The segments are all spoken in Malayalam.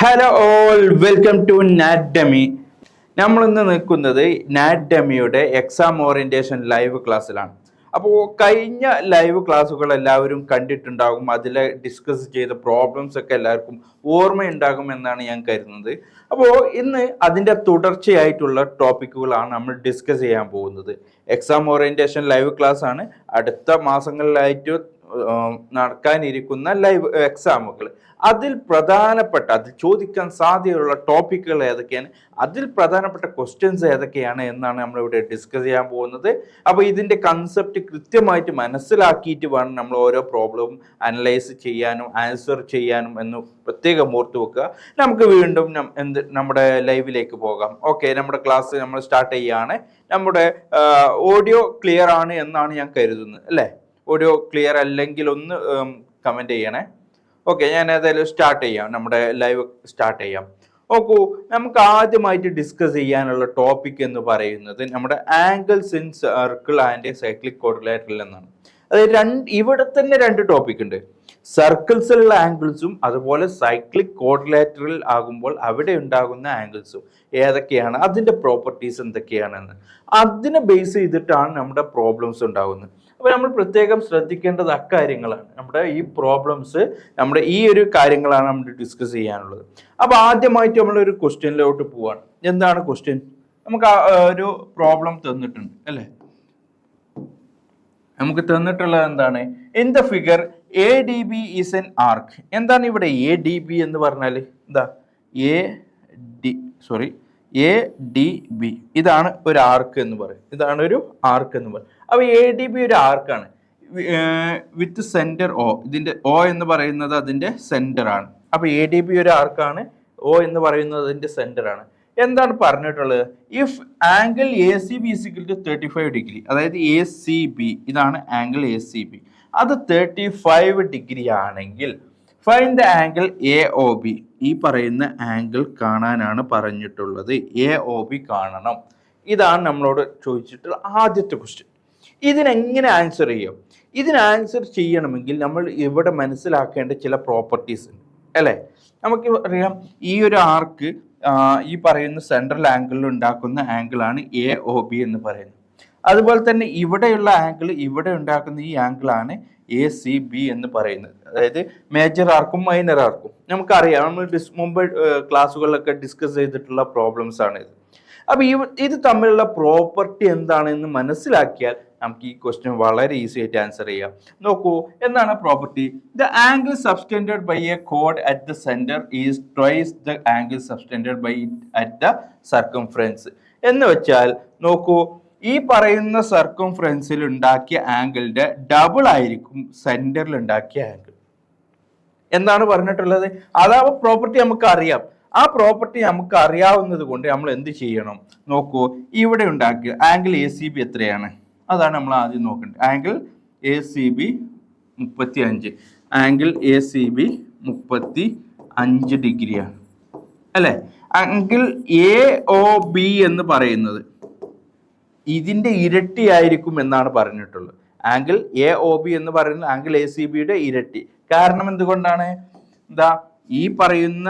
ഹലോ ഓൾ വെൽക്കം ടു നാറ്റമി. നമ്മളിന്ന് നിൽക്കുന്നത് നാറ്റമിയുടെ എക്സാം ഓറിയന്റേഷൻ ലൈവ് ക്ലാസ്സിലാണ്. അപ്പോൾ കഴിഞ്ഞ ലൈവ് ക്ലാസ്സുകൾ എല്ലാവരും കണ്ടിട്ടുണ്ടാകും. അതിൽ ഡിസ്കസ് ചെയ്ത പ്രോബ്ലംസ് ഒക്കെ എല്ലാവർക്കും ഓർമ്മയുണ്ടാകും എന്നാണ് ഞാൻ കരുതുന്നത്. അപ്പോൾ ഇന്ന് അതിൻ്റെ തുടർച്ചയായിട്ടുള്ള ടോപ്പിക്കുകളാണ് നമ്മൾ ഡിസ്കസ് ചെയ്യാൻ പോകുന്നത്. എക്സാം ഓറിയന്റേഷൻ ലൈവ് ക്ലാസ് ആണ്. അടുത്ത മാസങ്ങളിലായിട്ട് നടക്കാനിരിക്കുന്ന ലൈവ് എക്സാമുകൾ, അതിൽ പ്രധാനപ്പെട്ട, അതിൽ ചോദിക്കാൻ സാധ്യതയുള്ള ടോപ്പിക്കുകൾ ഏതൊക്കെയാണ്, അതിൽ പ്രധാനപ്പെട്ട ക്വസ്റ്റ്യൻസ് ഏതൊക്കെയാണ് എന്നാണ് നമ്മളിവിടെ ഡിസ്കസ് ചെയ്യാൻ പോകുന്നത്. അപ്പോൾ ഇതിൻ്റെ കൺസെപ്റ്റ് കൃത്യമായിട്ട് മനസ്സിലാക്കിയിട്ട് വേണം നമ്മൾ ഓരോ പ്രോബ്ലവും അനലൈസ് ചെയ്യാനും ആൻസർ ചെയ്യാനും എന്ന് പ്രത്യേകം ഓർത്ത് വെക്കുക. നമുക്ക് വീണ്ടും നമ്മുടെ ലൈവിലേക്ക് പോകാം. ഓക്കെ, നമ്മുടെ ക്ലാസ് നമ്മൾ സ്റ്റാർട്ട് ചെയ്യുകയാണ്. നമ്മുടെ ഓഡിയോ ക്ലിയർ ആണ് എന്നാണ് ഞാൻ കരുതുന്നത്, അല്ലേ? ഓഡിയോ ക്ലിയർ അല്ലെങ്കിൽ ഒന്ന് കമൻറ്റ് ചെയ്യണേ. ഓക്കെ, ഞാൻ ഏതായാലും സ്റ്റാർട്ട് ചെയ്യാം, നമ്മുടെ ലൈവ് സ്റ്റാർട്ട് ചെയ്യാം. നോക്കൂ, നമുക്ക് ആദ്യമായിട്ട് ഡിസ്കസ് ചെയ്യാനുള്ള ടോപ്പിക് എന്ന് പറയുന്നത് നമ്മുടെ angles in circle and cyclic quadrilateral എന്നാണ്. അതായത് ഇവിടെ തന്നെ രണ്ട് ടോപ്പിക് ഉണ്ട്. സർക്കിൾസിലുള്ള ആംഗിൾസും അതുപോലെ സൈക്ലിക് ക്വാഡ്രിലേറ്ററൽ ആകുമ്പോൾ അവിടെ ഉണ്ടാകുന്ന ആംഗിൾസും ഏതൊക്കെയാണ്, അതിൻ്റെ പ്രോപ്പർട്ടീസ് എന്തൊക്കെയാണെന്ന് അതിനെ ബേസ് ചെയ്തിട്ടാണ് നമ്മുടെ പ്രോബ്ലംസ് ഉണ്ടാകുന്നത്. അപ്പോൾ നമ്മൾ പ്രത്യേകം ശ്രദ്ധിക്കേണ്ടത് അക്കാര്യങ്ങളാണ്. നമ്മുടെ ഈ പ്രോബ്ലംസ്, നമ്മുടെ ഈ ഒരു കാര്യങ്ങളാണ് നമ്മൾ ഡിസ്കസ് ചെയ്യാനുള്ളത്. അപ്പോൾ ആദ്യമായിട്ട് നമ്മളൊരു ക്വസ്റ്റ്യനിലോട്ട് പോവാണ്. എന്താണ് ക്വസ്റ്റ്യൻ? നമുക്ക് ഒരു പ്രോബ്ലം തന്നിട്ടുണ്ട്, അല്ലേ? നമുക്ക് തന്നിട്ടുള്ളത് എന്താണ്? In the figure A D B is an arc. എന്താണ് ഇവിടെ എ ഡി ബി എന്ന് പറഞ്ഞാൽ? എന്താ എ ഡി ബി, ഇതാണ് ഒരു ആർക്ക് എന്ന് പറയും. ഇതാണ് ഒരു ആർക്ക് എന്ന് പറയും. അപ്പോൾ എ ഡി ബി ഒരു ആർക്കാണ് വിത്ത് സെന്റർ ഒ. ഇതിന്റെ ഒ എന്ന് പറയുന്നത് അതിന്റെ സെന്റർ ആണ്. അപ്പോൾ എ ഡി ബി ഒരു ആർക്കാണ്, ഒ എന്ന് പറയുന്നത് അതിന്റെ സെന്റർ ആണ്. എന്താണ് പറഞ്ഞിട്ടുള്ളത്? If angle A C B is equal to 35 degree, അതായത് എ സി ബി, ഇതാണ് ആംഗിൾ എ സി ബി, അത് 35 ഡിഗ്രി ആണെങ്കിൽ find the angle A O B. ഈ പറയുന്ന ആംഗിൾ കാണാനാണ് പറഞ്ഞിട്ടുള്ളത്. എ ഒ ബി കാണണം. ഇതാണ് നമ്മളോട് ചോദിച്ചിട്ടുള്ള ആദ്യത്തെ ക്വസ്റ്റ്യൻ. ഇതിനെങ്ങനെ ആൻസർ ചെയ്യും? ഇതിന് ആൻസർ ചെയ്യണമെങ്കിൽ നമ്മൾ ഇവിടെ മനസ്സിലാക്കേണ്ട ചില പ്രോപ്പർട്ടീസ് ഉണ്ട്, അല്ലേ? നമുക്ക് അറിയാം, ഈ ഒരു ആർക്ക് ഈ പറയുന്ന സെൻട്രൽ ആംഗിളിൽ ഉണ്ടാക്കുന്ന ആംഗിളാണ് എ ഒ ബി എന്ന് പറയുന്നത്. അതുപോലെ തന്നെ ഇവിടെയുള്ള ആംഗിൾ, ഇവിടെ ഉണ്ടാക്കുന്ന ഈ ആംഗിളാണ് എ സി ബി എന്ന് പറയുന്നത്. അതായത് മേജർ ആർക്കും മൈനർ ആർക്കും. നമുക്കറിയാം, നമ്മൾ മുമ്പ് ക്ലാസ്സുകളിലൊക്കെ ഡിസ്കസ് ചെയ്തിട്ടുള്ള പ്രോബ്ലംസ് ആണ് ഇത്. അപ്പോൾ ഇത് തമ്മിലുള്ള പ്രോപ്പർട്ടി എന്താണെന്ന് മനസ്സിലാക്കിയാൽ നമുക്ക് ഈ ക്വസ്റ്റ്യൻ വളരെ ഈസി ആയിട്ട് ആൻസർ ചെയ്യാം. നോക്കൂ, എന്താണ് property? The angle subtended by a കോഡ് at the centre is twice the angle subtended by at the circumference. എന്ന് വെച്ചാൽ നോക്കൂ, ഈ പറയുന്ന സർക്കംഫറൻസിൽ ഉണ്ടാക്കിയ ആംഗിളിന്റെ ഡബിൾ ആയിരിക്കും സെന്ററിൽ ഉണ്ടാക്കിയ ആംഗിൾ. എന്താണ് പറഞ്ഞിട്ടുള്ളത്? അതാ പ്രോപ്പർട്ടി നമുക്ക് അറിയാം. ആ പ്രോപ്പർട്ടി നമുക്ക് അറിയാവുന്നത് കൊണ്ട് നമ്മൾ എന്ത് ചെയ്യണം? നോക്കൂ, ഇവിടെ ഉണ്ടാക്കിയ ആംഗിൾ എ സി ബി എത്രയാണ്? അതാണ് നമ്മൾ ആദ്യം നോക്കേണ്ടത്. Angle A C B 35. Angle A C B 35 ഡിഗ്രിയാണ്, അല്ലേ? ആംഗിൾ എ ഒ ബി എന്ന് പറയുന്നത് ഇതിന്റെ ഇരട്ടി ആയിരിക്കും എന്നാണ് പറഞ്ഞിട്ടുള്ളത്. ആംഗിൾ എ ഒ ബി എന്ന് പറയുന്നത് ആംഗിൾ എ സി ബിയുടെ ഇരട്ടി. കാരണം എന്തുകൊണ്ടാണ്? ഈ പറയുന്ന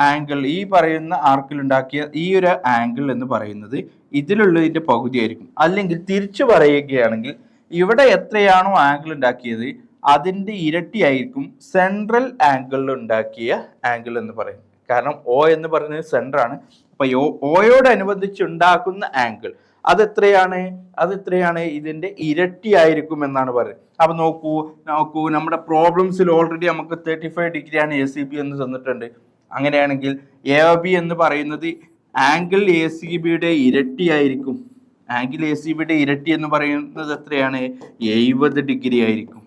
ആംഗിൾ, ഈ പറയുന്ന ആർക്കിൽ ഉണ്ടാക്കിയ ഈ ഒരു ആംഗിൾ എന്ന് പറയുന്നത് ഇതിലുള്ളതിന്റെ പകുതി ആയിരിക്കും. അല്ലെങ്കിൽ തിരിച്ചു പറയുകയാണെങ്കിൽ, ഇവിടെ എത്രയാണോ ആംഗിൾ ഉണ്ടാക്കിയത് അതിന്റെ ഇരട്ടി ആയിരിക്കും സെൻട്രൽ ആംഗിളിൽ ഉണ്ടാക്കിയ ആംഗിൾ എന്ന് പറയുന്നത്. കാരണം ഒ എന്ന് പറയുന്നത് സെൻറ്റർ ആണ്. അപ്പൊ ഒയോടനുബന്ധിച്ച് ഉണ്ടാക്കുന്ന ആംഗിൾ അതെത്രയാണ്? ഇതിന്റെ ഇരട്ടി ആയിരിക്കും എന്നാണ് പറയുന്നത്. അപ്പൊ നോക്കൂ, നമ്മുടെ പ്രോബ്ലംസിൽ ഓൾറെഡി നമുക്ക് 35 ഡിഗ്രിയാണ് എ സി ബി എന്ന് തന്നിട്ടുണ്ട്. അങ്ങനെയാണെങ്കിൽ എ ഒ ബി എന്ന് പറയുന്നത് ആംഗിൾ എ സി ബിയുടെ ഇരട്ടി ആയിരിക്കും. ആംഗിൾ എ സി ബിയുടെ ഇരട്ടി എന്ന് പറയുന്നത് എത്രയാണ്? 70 ഡിഗ്രി ആയിരിക്കും.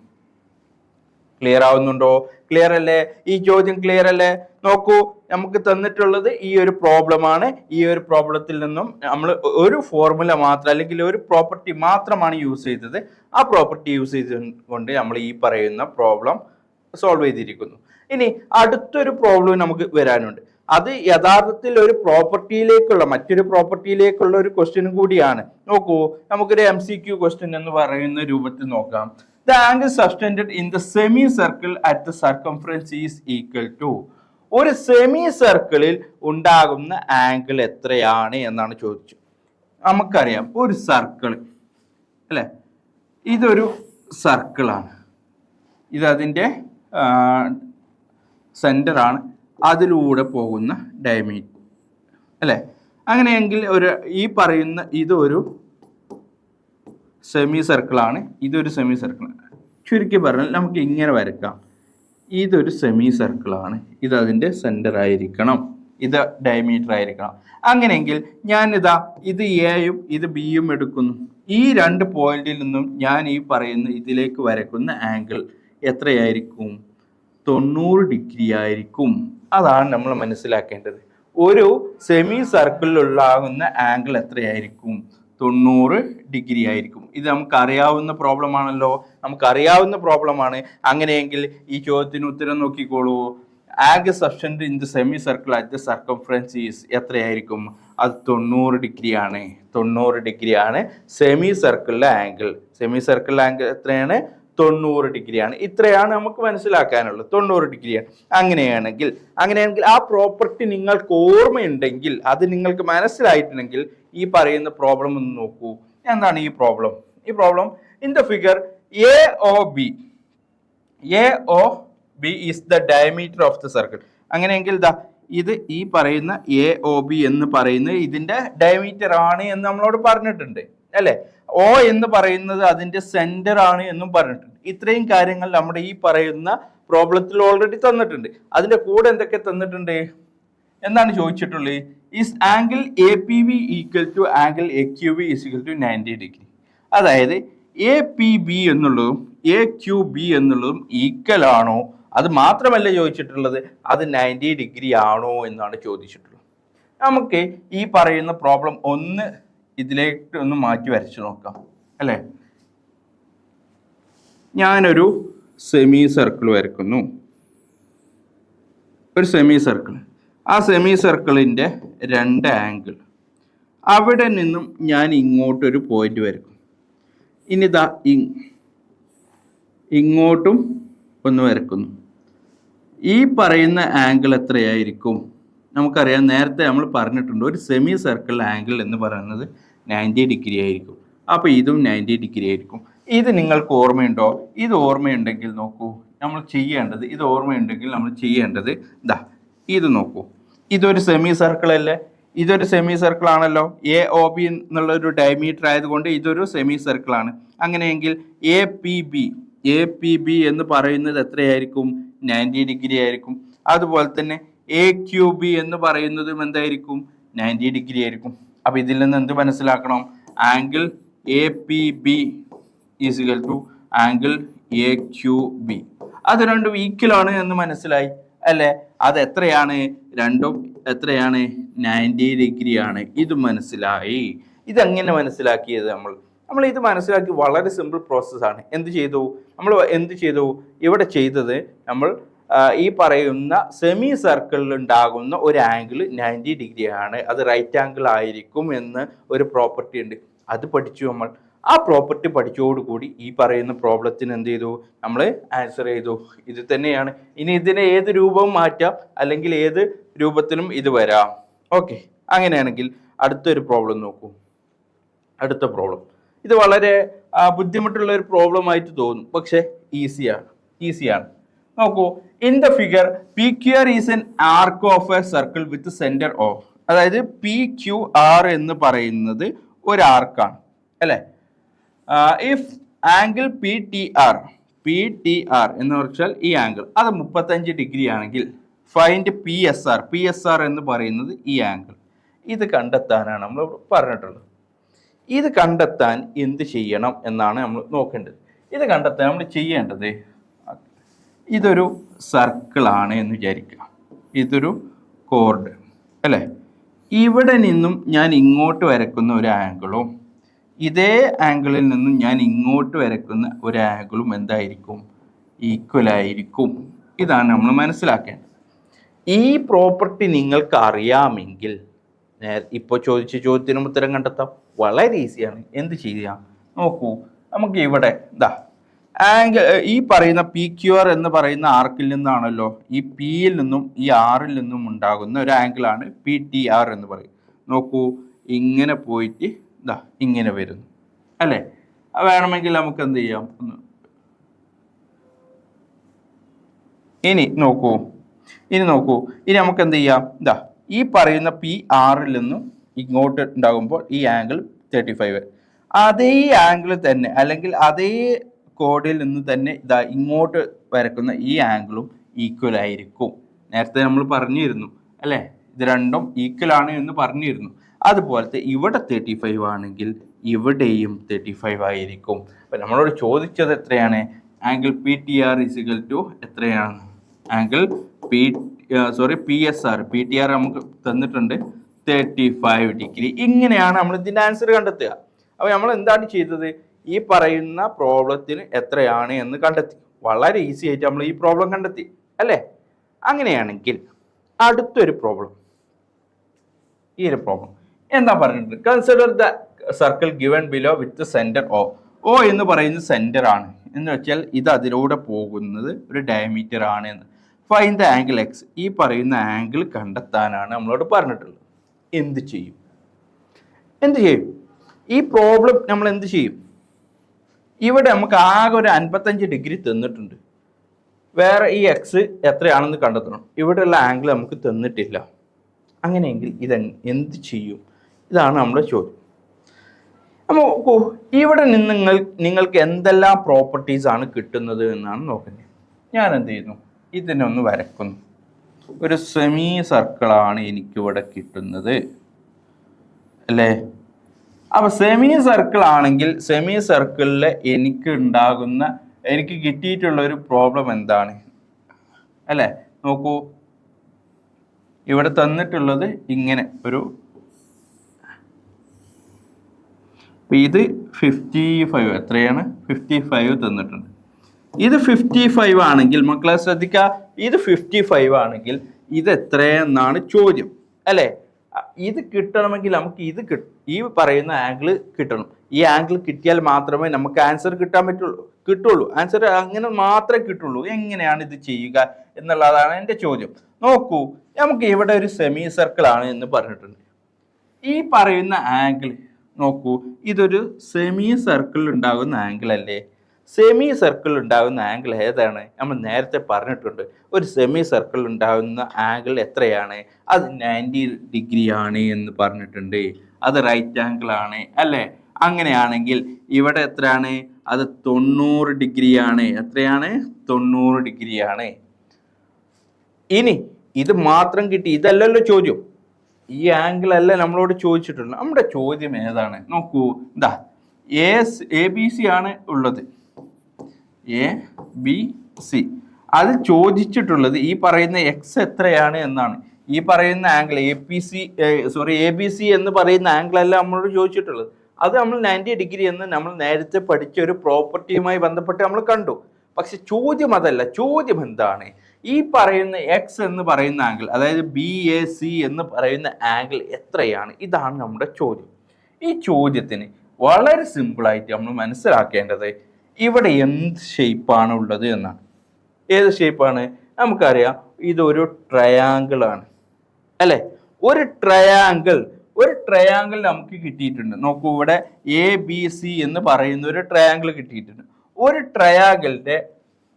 ക്ലിയർ ആവുന്നുണ്ടോ? ക്ലിയർ അല്ലേ? ഈ ചോദ്യം ക്ലിയർ അല്ലേ? നോക്കൂ, നമുക്ക് തന്നിട്ടുള്ളത് ഈ ഒരു പ്രോബ്ലമാണ്. ഈ ഒരു പ്രോബ്ലത്തിൽ നിന്നും നമ്മൾ ഒരു ഫോർമുല മാത്രം, അല്ലെങ്കിൽ ഒരു പ്രോപ്പർട്ടി മാത്രമാണ് യൂസ് ചെയ്തത്. ആ പ്രോപ്പർട്ടി യൂസ് ചെയ്തുകൊണ്ട് നമ്മൾ ഈ പറയുന്ന പ്രോബ്ലം സോൾവ് ചെയ്തിരിക്കുന്നു. ഇനി അടുത്തൊരു പ്രോബ്ലം നമുക്ക് വരാനുണ്ട്. അത് യഥാർത്ഥത്തിൽ ഒരു മറ്റൊരു പ്രോപ്പർട്ടിയിലേക്കുള്ള ഒരു ക്വസ്റ്റ്യൻ കൂടിയാണ്. നോക്കൂ, നമുക്കൊരു MCQ ക്വസ്റ്റ്യൻ എന്ന് പറയുന്ന രൂപത്തിൽ നോക്കാം. The angle subtended in the semicircle at the circumference is equal to ഒരു സെമി സർക്കിളിൽ ഉണ്ടാകുന്ന ആംഗിൾ എത്രയാണ് എന്നാണ് ചോദിച്ചത്. നമുക്കറിയാം ഒരു സർക്കിൾ അല്ലേ, ഇതൊരു സർക്കിളാണ്, ഇതതിൻ്റെ സെൻറ്ററാണ്, അതിലൂടെ പോകുന്ന ഡയമീറ്റർ അല്ലേ. അങ്ങനെയെങ്കിൽ ഈ പറയുന്ന ഇതൊരു സെമി സർക്കിളാണ്, ഇതൊരു സെമി സർക്കിളാണ്. ചുരുക്കി പറഞ്ഞാൽ നമുക്ക് ഇങ്ങനെ വരയ്ക്കാം, ഇതൊരു സെമി സർക്കിളാണ്, ഇത് അതിൻ്റെ സെൻറ്റർ ആയിരിക്കണം, ഇത് ഡയമീറ്റർ ആയിരിക്കണം. അങ്ങനെയെങ്കിൽ ഞാനിതാ ഇത് എയും ഇത് ബിയും എടുക്കുന്നു. ഈ രണ്ട് പോയിന്റിൽ നിന്നും ഞാൻ ഈ പറയുന്ന ഇതിലേക്ക് വരയ്ക്കുന്ന ആംഗിൾ എത്രയായിരിക്കും? 90 ഡിഗ്രി ആയിരിക്കും. അതാണ് നമ്മൾ മനസ്സിലാക്കേണ്ടത്. ഒരു സെമി സർക്കിളിലുള്ളാകുന്ന ആംഗിൾ എത്രയായിരിക്കും? 90 ഡിഗ്രി ആയിരിക്കും. ഇത് നമുക്കറിയാവുന്ന പ്രോബ്ലമാണല്ലോ, നമുക്കറിയാവുന്ന പ്രോബ്ലമാണ്. അങ്ങനെയെങ്കിൽ ഈ ചോദ്യത്തിന് ഉത്തരം നോക്കിക്കോളൂ. Angle subtend in the semi circle at the circumference is എത്രയായിരിക്കും? അത് 90 ഡിഗ്രിയാണ്. 90 ഡിഗ്രിയാണ് സെമി സർക്കിളിലെ ആംഗിൾ. സെമി സർക്കിളിലെ ആംഗിൾ എത്രയാണ്? 90 ഡിഗ്രിയാണ്. ഇത്രയാണ് നമുക്ക് മനസ്സിലാക്കാനുള്ളത്, 90 ഡിഗ്രിയാണ്. അങ്ങനെയാണെങ്കിൽ ആ പ്രോപ്പർട്ടി നിങ്ങൾക്ക് ഓർമ്മയുണ്ടെങ്കിൽ, അത് നിങ്ങൾക്ക് മനസ്സിലായിട്ടുണ്ടെങ്കിൽ ഈ പറയുന്ന പ്രോബ്ലം ഒന്ന് നോക്കൂ. എന്താണ് ഈ പ്രോബ്ലം? ഈ problem in the figure AOB is the diameter of the circle. അങ്ങനെയെങ്കിൽ ഇത് ഈ പറയുന്ന AOB എന്ന് പറയുന്നത് ഇതിന്റെ ഡയമീറ്റർ ആണ് എന്ന് നമ്മളോട് പറഞ്ഞിട്ടുണ്ട് അല്ലെ. O എന്ന് പറയുന്നത് അതിന്റെ സെന്റർ ആണ് എന്നും പറഞ്ഞിട്ടുണ്ട്. ഇത്രയും കാര്യങ്ങൾ നമ്മുടെ ഈ പറയുന്ന പ്രോബ്ലത്തിൽ ഓൾറെഡി തന്നിട്ടുണ്ട്. അതിന്റെ കൂടെ എന്തൊക്കെ തന്നിട്ടുണ്ട് എന്നാണ് ചോദിച്ചിട്ടുള്ളത്? Is angle APB equal to angle AQB is equal to 90 degree. അതായത് APB എന്നുള്ളതും AQB എന്നുള്ളതും ഈക്വൽ ആണോ? അത് മാത്രമല്ല ചോദിച്ചിട്ടുള്ളത്, അത് 90 ഡിഗ്രി ആണോ എന്നാണ് ചോദിച്ചിട്ടുള്ളത്. നമുക്ക് ഈ പറയുന്ന പ്രോബ്ലം ഒന്ന് ഇതിലേക്ക് ഒന്ന് മാറ്റി വരച്ചു നോക്കാം അല്ലേ. ഞാനൊരു സെമി സർക്കിൾ വരയ്ക്കുന്നു, ഒരു സെമി സർക്കിൾ. ആ സെമി സർക്കിളിൻ്റെ രണ്ട് ആംഗിൾ, അവിടെ നിന്നും ഞാൻ ഇങ്ങോട്ടൊരു പോയിന്റ് വരയ്ക്കും. ഇനി ഇങ്ങോട്ടും ഒന്ന് വരയ്ക്കുന്നു. ഈ പറയുന്ന ആംഗിൾ എത്രയായിരിക്കും? നമുക്കറിയാം, നേരത്തെ നമ്മൾ പറഞ്ഞിട്ടുണ്ട്, ഒരു സെമി സർക്കിൾ ആംഗിൾ എന്ന് പറയുന്നത് 90 ഡിഗ്രി ആയിരിക്കും. അപ്പോൾ ഇതും 90 ഡിഗ്രി ആയിരിക്കും. ഇത് നിങ്ങൾക്ക് ഓർമ്മയുണ്ടോ? ഇത് ഓർമ്മയുണ്ടെങ്കിൽ നോക്കൂ, നമ്മൾ ചെയ്യേണ്ടത്, ഇത് ഓർമ്മയുണ്ടെങ്കിൽ നമ്മൾ ചെയ്യേണ്ടത് ഇത് നോക്കൂ. ഇതൊരു സെമി സർക്കിൾ അല്ലേ? ഇതൊരു സെമി സർക്കിൾ ആണല്ലോ. AOB എന്നുള്ളൊരു ഡയമീറ്റർ ആയതുകൊണ്ട് ഇതൊരു സെമി സർക്കിൾ ആണ്. അങ്ങനെയെങ്കിൽ APB എന്ന് പറയുന്നത് എത്രയായിരിക്കും? 90 ഡിഗ്രി ആയിരിക്കും. അതുപോലെ തന്നെ AQB എന്ന് പറയുന്നതും എന്തായിരിക്കും? 90 ഡിഗ്രി ആയിരിക്കും. അപ്പൊ ഇതിൽ നിന്ന് എന്ത് മനസ്സിലാക്കണം? Angle APB is equal to angle AQB. അത് രണ്ടും ഈക്വൽ ആണ് എന്ന് മനസ്സിലായി അല്ലേ? അത് എത്രയാണ്? രണ്ടും എത്രയാണ്? 90 ഡിഗ്രി ആണ്. ഇത് മനസ്സിലായി. ഇതെങ്ങനെ മനസ്സിലാക്കിയത്? നമ്മൾ ഇത് മനസ്സിലാക്കി വളരെ സിമ്പിൾ പ്രോസസ്സാണ്. എന്ത് ചെയ്തു? ഇവിടെ ചെയ്തത് നമ്മൾ ഈ പറയുന്ന സെമി സർക്കിളിൽ ഉണ്ടാകുന്ന ഒരു ആംഗിൾ 90 ഡിഗ്രി ആണ്, അത് റൈറ്റ് ആംഗിൾ ആയിരിക്കും എന്ന് ഒരു പ്രോപ്പർട്ടി ഉണ്ട്. അത് പഠിച്ചു നമ്മൾ. ആ പ്രോപ്പർട്ടി പഠിച്ചതോടുകൂടി ഈ പറയുന്ന പ്രോബ്ലത്തിന് എന്ത് ചെയ്തു? നമ്മൾ ആൻസർ ചെയ്തു. ഇത് തന്നെയാണ്. ഇനി ഇതിനെ ഏത് രൂപവും മാറ്റാം, അല്ലെങ്കിൽ ഏത് രൂപത്തിലും ഇത് വരാം. ഓക്കെ, അങ്ങനെയാണെങ്കിൽ അടുത്തൊരു പ്രോബ്ലം നോക്കൂ. അടുത്ത പ്രോബ്ലം ഇത് വളരെ ബുദ്ധിമുട്ടുള്ള ഒരു പ്രോബ്ലം ആയിട്ട് തോന്നും, പക്ഷെ ഈസിയാണ്. നോക്കൂ, in the figure PQR is an arc of A circle with centre O. അതായത് PQR എന്ന് പറയുന്നത് ഒരു ആർക്കാണ് അല്ലേ. ഇഫ് ആംഗിൾ PTR എന്ന് വെച്ചാൽ ഈ ആംഗിൾ അത് 35 ഡിഗ്രി ആണെങ്കിൽ ഫൈൻഡ് PSR എന്ന് പറയുന്നത് ഈ ആംഗിൾ. ഇത് കണ്ടെത്താനാണ് നമ്മൾ പറഞ്ഞിട്ടുള്ളത്. ഇത് കണ്ടെത്താൻ എന്ത് ചെയ്യണം എന്നാണ് നമ്മൾ നോക്കേണ്ടത്. ഇത് കണ്ടെത്താൻ നമ്മൾ ചെയ്യേണ്ടത്, ഇതൊരു സർക്കിളാണ് എന്ന് വിചാരിക്കുക, ഇതൊരു കോർഡ് അല്ലേ. ഇവിടെ നിന്നും ഞാൻ ഇങ്ങോട്ട് വരയ്ക്കുന്ന ഒരു ആംഗിളും ഇതേ ആംഗിളിൽ നിന്നും ഞാൻ ഇങ്ങോട്ട് വരയ്ക്കുന്ന ഒരു ആംഗിളും എന്തായിരിക്കും? ഈക്വൽ ആയിരിക്കും. ഇതാണ് നമ്മൾ മനസ്സിലാക്കേണ്ടത്. ഈ പ്രോപ്പർട്ടി നിങ്ങൾക്ക് അറിയാമെങ്കിൽ ഇപ്പോൾ ചോദിച്ച ചോദ്യത്തിനും ഉത്തരം കണ്ടെത്താം. വളരെ ഈസിയാണ്. എന്ത് ചെയ്യാം നോക്കൂ, നമുക്ക് ഇവിടെ ആംഗിൾ ഈ പറയുന്ന പി ക്യു ആർ എന്ന് പറയുന്ന ആർക്കിൽ നിന്നാണല്ലോ ഈ പിയിൽ നിന്നും ഈ ആറിൽ നിന്നും ഉണ്ടാകുന്ന ഒരു ആംഗിളാണ് പി ടി ആർ എന്ന് പറയും. നോക്കൂ, ഇങ്ങനെ പോയിട്ട് ഇതാ ഇങ്ങനെ വരുന്നു അല്ലേ. വേണമെങ്കിൽ നമുക്ക് എന്ത് ചെയ്യാം, ഇനി നോക്കൂ ഇനി നമുക്ക് എന്ത് ചെയ്യാം, ഇതാ ഈ പറയുന്ന പി ആറിൽ നിന്നും ഇങ്ങോട്ട് ഉണ്ടാകുമ്പോൾ ഈ ആംഗിൾ 35. അതേ ആംഗിൾ തന്നെ അല്ലെങ്കിൽ അതേ കോഡിൽ നിന്ന് തന്നെ ഇതാ ഇങ്ങോട്ട് വരക്കുന്ന ഈ ആംഗിളും ഈക്വൽ ആയിരിക്കും. നേരത്തെ നമ്മൾ പറഞ്ഞിരുന്നു അല്ലേ, ഇത് രണ്ടും ഈക്വൽ ആണ് എന്ന് പറഞ്ഞിരുന്നു. അതുപോലത്തെ ഇവിടെ 35 ആണെങ്കിൽ ഇവിടെയും 35 ആയിരിക്കും. അപ്പം നമ്മളോട് ചോദിച്ചത് എത്രയാണ്, angle P T R is equal to എത്രയാണ്, angle P S R, P T R നമുക്ക് തന്നിട്ടുണ്ട് 35 ഡിഗ്രി. ഇങ്ങനെയാണ് നമ്മൾ ഇതിൻ്റെ ആൻസർ കണ്ടെത്തുക. അപ്പോൾ നമ്മൾ എന്താണ് ചെയ്തത്, ഈ പറയുന്ന പ്രോബ്ലത്തിന് എത്രയാണ് എന്ന് കണ്ടെത്തി. വളരെ ഈസി ആയിട്ട് നമ്മൾ ഈ പ്രോബ്ലം കണ്ടെത്തി അല്ലേ. അങ്ങനെയാണെങ്കിൽ അടുത്തൊരു പ്രോബ്ലം, ഈ ഒരു പ്രോബ്ലം എന്താ പറഞ്ഞിട്ടുണ്ട്, consider the circle given below with centre O. O എന്ന് പറയുന്നത് സെന്റർ ആണ് എന്ന് വെച്ചാൽ ഇത് അതിലൂടെ പോകുന്നത് ഒരു ഡയമീറ്റർ ആണ് എന്ന്. ഫൈൻഡ് ദ ആംഗിൾ എക്സ്, ഈ പറയുന്ന ആംഗിൾ കണ്ടെത്താനാണ് നമ്മളോട് പറഞ്ഞിട്ടുള്ളത്. എന്ത് ചെയ്യും ഈ പ്രോബ്ലം നമ്മൾ എന്ത് ചെയ്യും? ഇവിടെ നമുക്ക് ആകെ ഒരു 55 ഡിഗ്രി തന്നിട്ടുണ്ട്. വേറെ ഈ എക്സ് എത്രയാണെന്ന് കണ്ടെത്തണം. ഇവിടെയുള്ള ആംഗിൾ നമുക്ക് തന്നിട്ടില്ല. അങ്ങനെയെങ്കിൽ ഇത് എന്ത് ചെയ്യും? ഇതാണ് നമ്മുടെ ചോദ്യം. അപ്പോൾ ഇവിടെ നിന്ന് നിങ്ങൾക്ക് എന്തെല്ലാം പ്രോപ്പർട്ടീസ് ആണ് കിട്ടുന്നത് എന്നാണ് നോക്കുന്നത്. ഞാൻ എന്ത് ചെയ്യുന്നു, ഇതിനെ ഒന്ന് വരക്കുന്നു. ഒരു സെമി സർക്കിളാണ് എനിക്കിവിടെ കിട്ടുന്നത് അല്ലേ. അപ്പോൾ സെമി സർക്കിൾ ആണെങ്കിൽ സെമി സർക്കിളിൽ എനിക്ക് കിട്ടിയിട്ടുള്ള ഒരു പ്രോബ്ലം എന്താണ് അല്ലേ. നോക്കൂ, ഇവിടെ തന്നിട്ടുള്ളത് ഇങ്ങനെ ഒരു, ഇത് 55 എത്രയാണ്, 55 തന്നിട്ടുണ്ട്. ഇത് 55 ആണെങ്കിൽ മക്കളെ ശ്രദ്ധിക്കുക, ഇത് 55 ആണെങ്കിൽ ഇത് എത്രയെന്നാണ് ചോദ്യം അല്ലേ. ഇത് കിട്ടണമെങ്കിൽ നമുക്ക് ഈ പറയുന്ന ആംഗിൾ കിട്ടണം. ഈ ആംഗിൾ കിട്ടിയാൽ മാത്രമേ നമുക്ക് ആൻസർ കിട്ടുള്ളൂ. ആൻസർ അങ്ങനെ മാത്രമേ കിട്ടുള്ളൂ. എങ്ങനെയാണ് ഇത് ചെയ്യുക എന്നുള്ളതാണ് എൻ്റെ ചോദ്യം. നോക്കൂ, നമുക്ക് ഇവിടെ ഒരു സെമി സർക്കിൾ ആണ് എന്ന് പറഞ്ഞിട്ടുണ്ട്. ഈ പറയുന്ന ആംഗിൾ നോക്കൂ, ഇതൊരു സെമി സർക്കിൾ ഉണ്ടാകുന്ന ആംഗിൾ അല്ലേ. സെമി സർക്കിൾ ഉണ്ടാകുന്ന ആംഗിൾ ഏതാണ്? നമ്മൾ നേരത്തെ പറഞ്ഞിട്ടുണ്ട്. ഒരു സെമി സർക്കിൾ ഉണ്ടാകുന്ന ആംഗിൾ എത്രയാണ്? അത് 90 ഡിഗ്രി ആണ് എന്ന് പറഞ്ഞിട്ടുണ്ട്. അത് റൈറ്റ് ആംഗിൾ ആണ് അല്ലേ. അങ്ങനെയാണെങ്കിൽ ഇവിടെ എത്രയാണ്? അത് 90 ഡിഗ്രിയാണ്. എത്രയാണ്? 90 ഡിഗ്രിയാണ്. ഇനി ഇത് മാത്രം കിട്ടി, ഇതല്ലല്ലോ ചോദ്യം. ഈ ആംഗിൾ അല്ല നമ്മളോട് ചോദിച്ചിട്ടുള്ളത്. നമ്മുടെ ചോദ്യം ഏതാണ്? നോക്കൂ, ഇതാ എ ബി സി ആണ് ഉള്ളത്. എ ബി സി അത് ചോദിച്ചിട്ടുള്ളത് ഈ പറയുന്ന എക്സ് എത്രയാണ് എന്നാണ്. ഈ പറയുന്ന ആംഗിൾ എ ബി സി എന്ന് പറയുന്ന ആംഗിൾ അല്ല നമ്മളോട് ചോദിച്ചിട്ടുള്ളത്. അത് നമ്മൾ 90 ഡിഗ്രി എന്ന് നമ്മൾ നേരത്തെ പഠിച്ച ഒരു പ്രോപ്പർട്ടിയുമായി ബന്ധപ്പെട്ട് നമ്മൾ കണ്ടു. പക്ഷെ ചോദ്യം അതല്ല. ചോദ്യം എന്താണ്? ഈ പറയുന്ന എക്സ് എന്ന് പറയുന്ന ആംഗിൾ, അതായത് BAC എന്ന് പറയുന്ന ആംഗിൾ എത്രയാണ്? ഇതാണ് നമ്മുടെ ചോദ്യം. ഈ ചോദ്യത്തിന് വളരെ സിമ്പിളായിട്ട് നമ്മൾ മനസ്സിലാക്കേണ്ടത് ഇവിടെ എന്ത് ഷേപ്പാണ് ഉള്ളത് എന്നാണ്. ഏത് ഷേപ്പാണ്? നമുക്കറിയാം, ഇതൊരു ട്രയാങ്കിൾ ആണ് അല്ലേ. ഒരു ട്രയാങ്കിൾ നമുക്ക് കിട്ടിയിട്ടുണ്ട്. നോക്കൂ, ഇവിടെ ABC എന്ന് പറയുന്ന ഒരു ട്രയാങ്കിൾ കിട്ടിയിട്ടുണ്ട്. ഒരു ട്രയാങ്കിളിന്റെ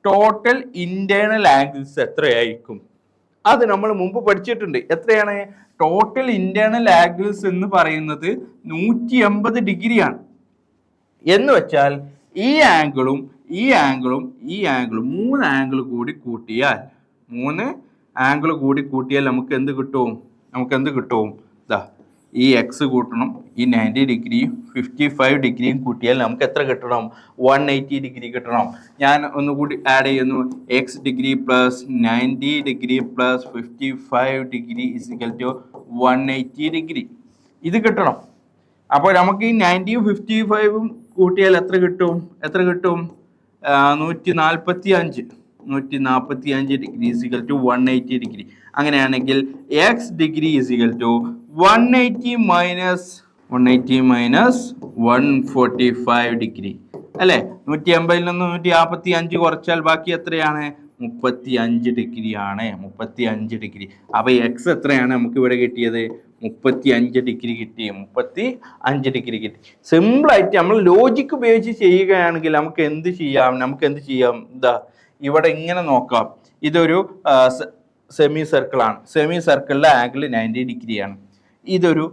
ടോട്ടൽ ഇന്റേണൽ ആംഗിൾസ് എത്രയായിരിക്കും? അത് നമ്മൾ മുമ്പ് പഠിച്ചിട്ടുണ്ട്. എത്രയാണ്? ടോട്ടൽ ഇന്റേണൽ ആംഗിൾസ് എന്ന് പറയുന്നത് 180 ഡിഗ്രിയാണ്. എന്ന് വെച്ചാൽ ഈ ആംഗിളും 3 ആംഗിൾ കൂടി കൂട്ടിയാൽ നമുക്ക് എന്ത് കിട്ടും? ദാ ഈ എക്സ് കൂട്ടണം, ഈ 90 ഡിഗ്രിയും 55 ഡിഗ്രിയും കൂട്ടിയാൽ നമുക്ക് എത്ര കിട്ടണം? 180 ഡിഗ്രി കിട്ടണം. ഞാൻ ഒന്നുകൂടി ആഡ് ചെയ്യുന്നു. X degree plus 90 degree plus 55 degree is equal to 180 degree. ഇത് കിട്ടണം. അപ്പോൾ നമുക്ക് ഈ 90യും 55ഉം കൂട്ടിയാൽ എത്ര കിട്ടും? 145 ഡിഗ്രി ഇസിക്കൽ ടു 180 ഡിഗ്രി. അങ്ങനെയാണെങ്കിൽ X degree is equal to 180 minus 145 degree. അല്ലേ? 180 നിന്ന് 145 കുറച്ചാൽ ബാക്കി എത്രയാണ്? 35 ഡിഗ്രി ആണ്. 35 ഡിഗ്രി. അപ്പൊ എക്സ് എത്രയാണ് നമുക്ക് ഇവിടെ കിട്ടിയത്? 35 ഡിഗ്രി കിട്ടി. 35 ഡിഗ്രി കിട്ടി. സിമ്പിൾ ആയിട്ട് നമ്മൾ ലോജിക് ഉപയോഗിച്ച് ചെയ്യുകയാണെങ്കിൽ നമുക്ക് എന്ത് ചെയ്യാം? ഇതാ ഇവിടെ ഇങ്ങനെ നോക്കാം. ഇതൊരു സെമി സർക്കിൾ ആണ്. സെമി സർക്കിളിലെ ആംഗിൾ 90 ഡിഗ്രിയാണ്. ഇതൊരു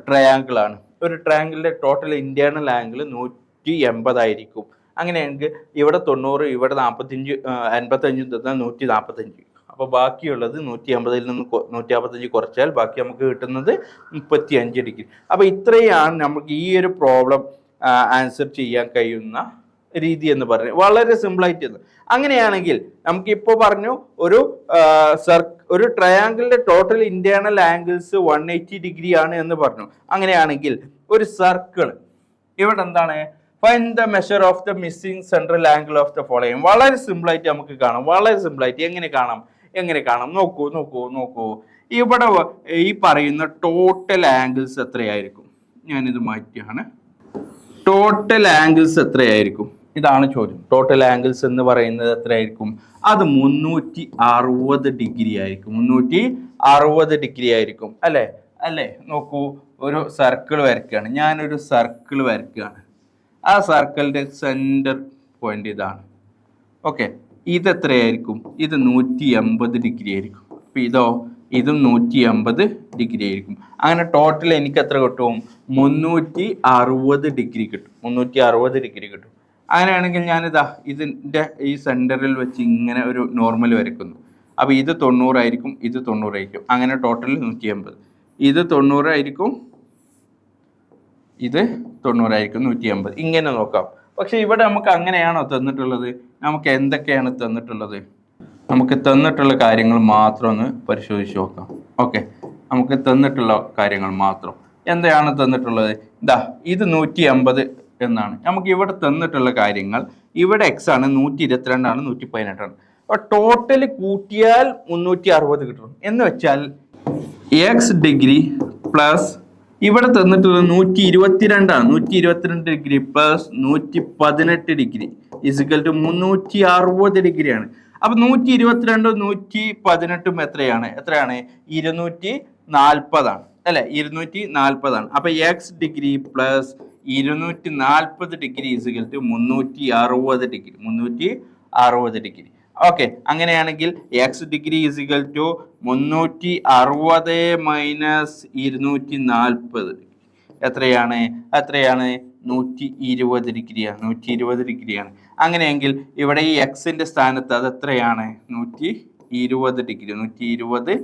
ട്രയാങ്കിൾ ആണ്. ഒരു ട്രയാങ്കിളിന്റെ ടോട്ടൽ ഇന്റേണൽ ആംഗിൾ 180 ആയിരിക്കും. അങ്ങനെയാണെങ്കിൽ ഇവിടെ 90, ഇവിടെ 45, 55 തന്നാൽ 145. അപ്പൊ ബാക്കിയുള്ളത് 180 നിന്ന് 155 കുറച്ചാൽ ബാക്കി നമുക്ക് കിട്ടുന്നത് 35 ഡിഗ്രി. അപ്പൊ ഇത്രയാണ് നമുക്ക് ഈ ഒരു പ്രോബ്ലം ആൻസർ ചെയ്യാൻ കഴിയുന്ന രീതി എന്ന് പറയുന്നത്. വളരെ സിമ്പിൾ ആയിട്ട്. അങ്ങനെയാണെങ്കിൽ നമുക്ക് ഇപ്പോൾ പറഞ്ഞു ഒരു ട്രയാങ്കിളിന്റെ ടോട്ടൽ ഇന്റേണൽ ആംഗിൾസ് 180 ഡിഗ്രി ആണ് എന്ന് പറഞ്ഞു. അങ്ങനെയാണെങ്കിൽ ഒരു സർക്കിൾ ഇവിടെ എന്താണ്? Find the measure of the missing central angle of the following. വളരെ സിമ്പിൾ ആയിട്ട് നമുക്ക് കാണാം. വളരെ സിമ്പിൾ ആയിട്ട് എങ്ങനെ കാണാം? നോക്കൂ. ഇവിടെ ഈ പറയുന്ന ടോട്ടൽ ആംഗിൾസ് എത്രയായിരിക്കും? ഞാനിത് മാറ്റിയാണ്. ടോട്ടൽ ആംഗിൾസ് എത്രയായിരിക്കും? ഇതാണ് ചോദ്യം. ടോട്ടൽ ആംഗിൾസ് എന്ന് പറയുന്നത് എത്രയായിരിക്കും? അത് 360 ഡിഗ്രി ആയിരിക്കും. 360 ഡിഗ്രി ആയിരിക്കും. അല്ലേ? നോക്കൂ, ഒരു സർക്കിൾ വരയ്ക്കുകയാണ്. ഞാനൊരു സർക്കിൾ വരയ്ക്കുകയാണ്. ആ സർക്കിളിന്റെ സെന്റർ പോയിന്റ് ഇതാണ്. ഓക്കെ, ഇത് എത്രയായിരിക്കും? ഇത് 180 ഡിഗ്രി ആയിരിക്കും. അപ്പൊ ഇതും 180 ഡിഗ്രി ആയിരിക്കും. അങ്ങനെ ടോട്ടൽ എനിക്ക് എത്ര കിട്ടും? 360 ഡിഗ്രി കിട്ടും. 360 ഡിഗ്രി കിട്ടും. അങ്ങനെയാണെങ്കിൽ ഞാനിതാ ഇതിന്റെ ഈ സെന്ററിൽ വെച്ച് ഇങ്ങനെ ഒരു നോർമൽ വരയ്ക്കുന്നു. അപ്പൊ ഇത് 90 ആയിരിക്കും, ഇത് 90 ആയിരിക്കും. അങ്ങനെ ടോട്ടൽ 180. ഇത് 90 ആയിരിക്കും, ഇത് 90 ആയിരിക്കും, 180. ഇങ്ങനെ നോക്കാം. പക്ഷെ ഇവിടെ നമുക്ക് അങ്ങനെയാണോ തന്നിട്ടുള്ളത്? നമുക്ക് എന്തൊക്കെയാണ് തന്നിട്ടുള്ളത്? നമുക്ക് തന്നിട്ടുള്ള കാര്യങ്ങൾ മാത്രം ഒന്ന് പരിശോധിച്ച് നോക്കാം. ഓക്കെ, നമുക്ക് തന്നിട്ടുള്ള കാര്യങ്ങൾ മാത്രം എന്താണ് തന്നിട്ടുള്ളത്? ഇത് 180 എന്നാണ്. നമുക്ക് ഇവിടെ തന്നിട്ടുള്ള കാര്യങ്ങൾ, ഇവിടെ എക്സ് ആണ്, 122 ആണ്, 118 ആണ്. അപ്പൊ ടോട്ടൽ കൂട്ടിയാൽ 360 കിട്ടും. എന്ന് വെച്ചാൽ എക്സ് ഡിഗ്രി പ്ലസ് ഇവിടെ തന്നിട്ടുള്ളത് 122 ആണ്. 122 degree plus 118 degree is equal to 360 ഡിഗ്രിയാണ്. അപ്പൊ 122 118 എത്രയാണ്? 240 ആണ്. അല്ലെ? 240 ആണ്. അപ്പൊ X degree plus 240 degree is equal to 360 degree. 360 degree. Okay, അങ്ങനെയാണെങ്കിൽ X degree is equal to 360 minus 240 എത്രയാണ്? 120 ഡിഗ്രിയാണ്. 120 ഡിഗ്രിയാണ്. അങ്ങനെയെങ്കിൽ ഇവിടെ ഈ എക്സിന്റെ സ്ഥാനത്ത് അത് എത്രയാണ്? 120 ഡിഗ്രി. 120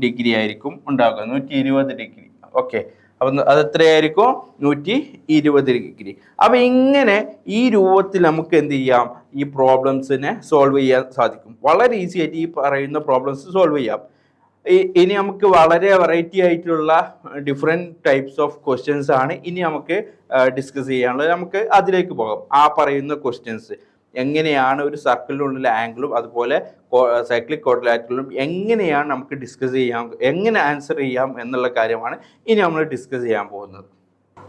ഡിഗ്രി ആയിരിക്കും ഉണ്ടാകുക. 120 ഡിഗ്രി. ഓക്കെ, അപ്പൊ അത് എത്രയായിരിക്കും? 120 ഡിഗ്രി. അപ്പൊ ഇങ്ങനെ ഈ രൂപത്തിൽ നമുക്ക് എന്ത് ചെയ്യാം? ഈ പ്രോബ്ലംസിനെ സോൾവ് ചെയ്യാൻ സാധിക്കും. വളരെ ഈസി ആയിട്ട് ഈ പറയുന്ന പ്രോബ്ലംസ് സോൾവ് ചെയ്യാം. ഇനി നമുക്ക് വളരെ വെറൈറ്റി ആയിട്ടുള്ള ഡിഫറെൻറ്റ് ടൈപ്സ് ഓഫ് ക്വസ്റ്റ്യൻസ് ആണ് ഇനി നമുക്ക് ഡിസ്കസ് ചെയ്യാനുള്ളത്. നമുക്ക് അതിലേക്ക് പോകാം. ആ പറയുന്ന ക്വസ്റ്റ്യൻസ് എങ്ങനെയാണ് ഒരു സർക്കിളിനുള്ള ആംഗിളും അതുപോലെ സൈക്ലിക് ക്വാഡ്രിലാറ്ററലും എങ്ങനെയാണ് നമുക്ക് ഡിസ്കസ് ചെയ്യാം, എങ്ങനെ ആൻസർ ചെയ്യാം എന്നുള്ള കാര്യമാണ് ഇനി നമ്മൾ ഡിസ്കസ് ചെയ്യാൻ പോകുന്നത്.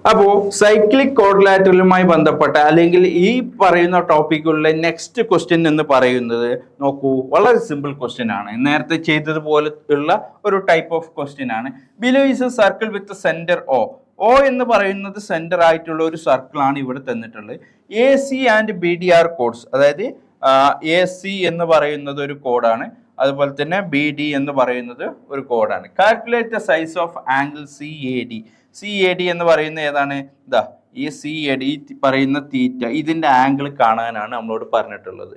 അപ്പോൾ സൈക്ലിക് ക്വാഡ്രിലാറ്ററലുമായി ബന്ധപ്പെട്ട അല്ലെങ്കിൽ ഈ പറയുന്ന ടോപ്പിക്കുള്ള നെക്സ്റ്റ് ക്വസ്റ്റ്യൻ എന്ന് പറയുന്നത് നോക്കൂ, വളരെ സിമ്പിൾ ക്വസ്റ്റ്യൻ ആണ്. നേരത്തെ ചെയ്തതുപോലെ ഉള്ള ഒരു ടൈപ്പ് ഓഫ് ക്വസ്റ്റ്യൻ ആണ്. Below is A circle with centre O എന്ന് പറയുന്നത് സെന്റർ ആയിട്ടുള്ള ഒരു സർക്കിൾ ആണ് ഇവിടെ തന്നിട്ടുള്ളത്. AC ആൻഡ് BD കോഡ്സ്, അതായത് AC എന്ന് പറയുന്നത് ഒരു കോഡാണ്, അതുപോലെ തന്നെ BD എന്ന് പറയുന്നത് ഒരു കോഡാണ്. Calculate the size of angle CAD എന്ന് പറയുന്ന ഏതാണ്? ഈ CAD പറയുന്ന തീറ്റ, ഇതിന്റെ ആംഗിൾ കാണാനാണ് നമ്മളോട് പറഞ്ഞിട്ടുള്ളത്.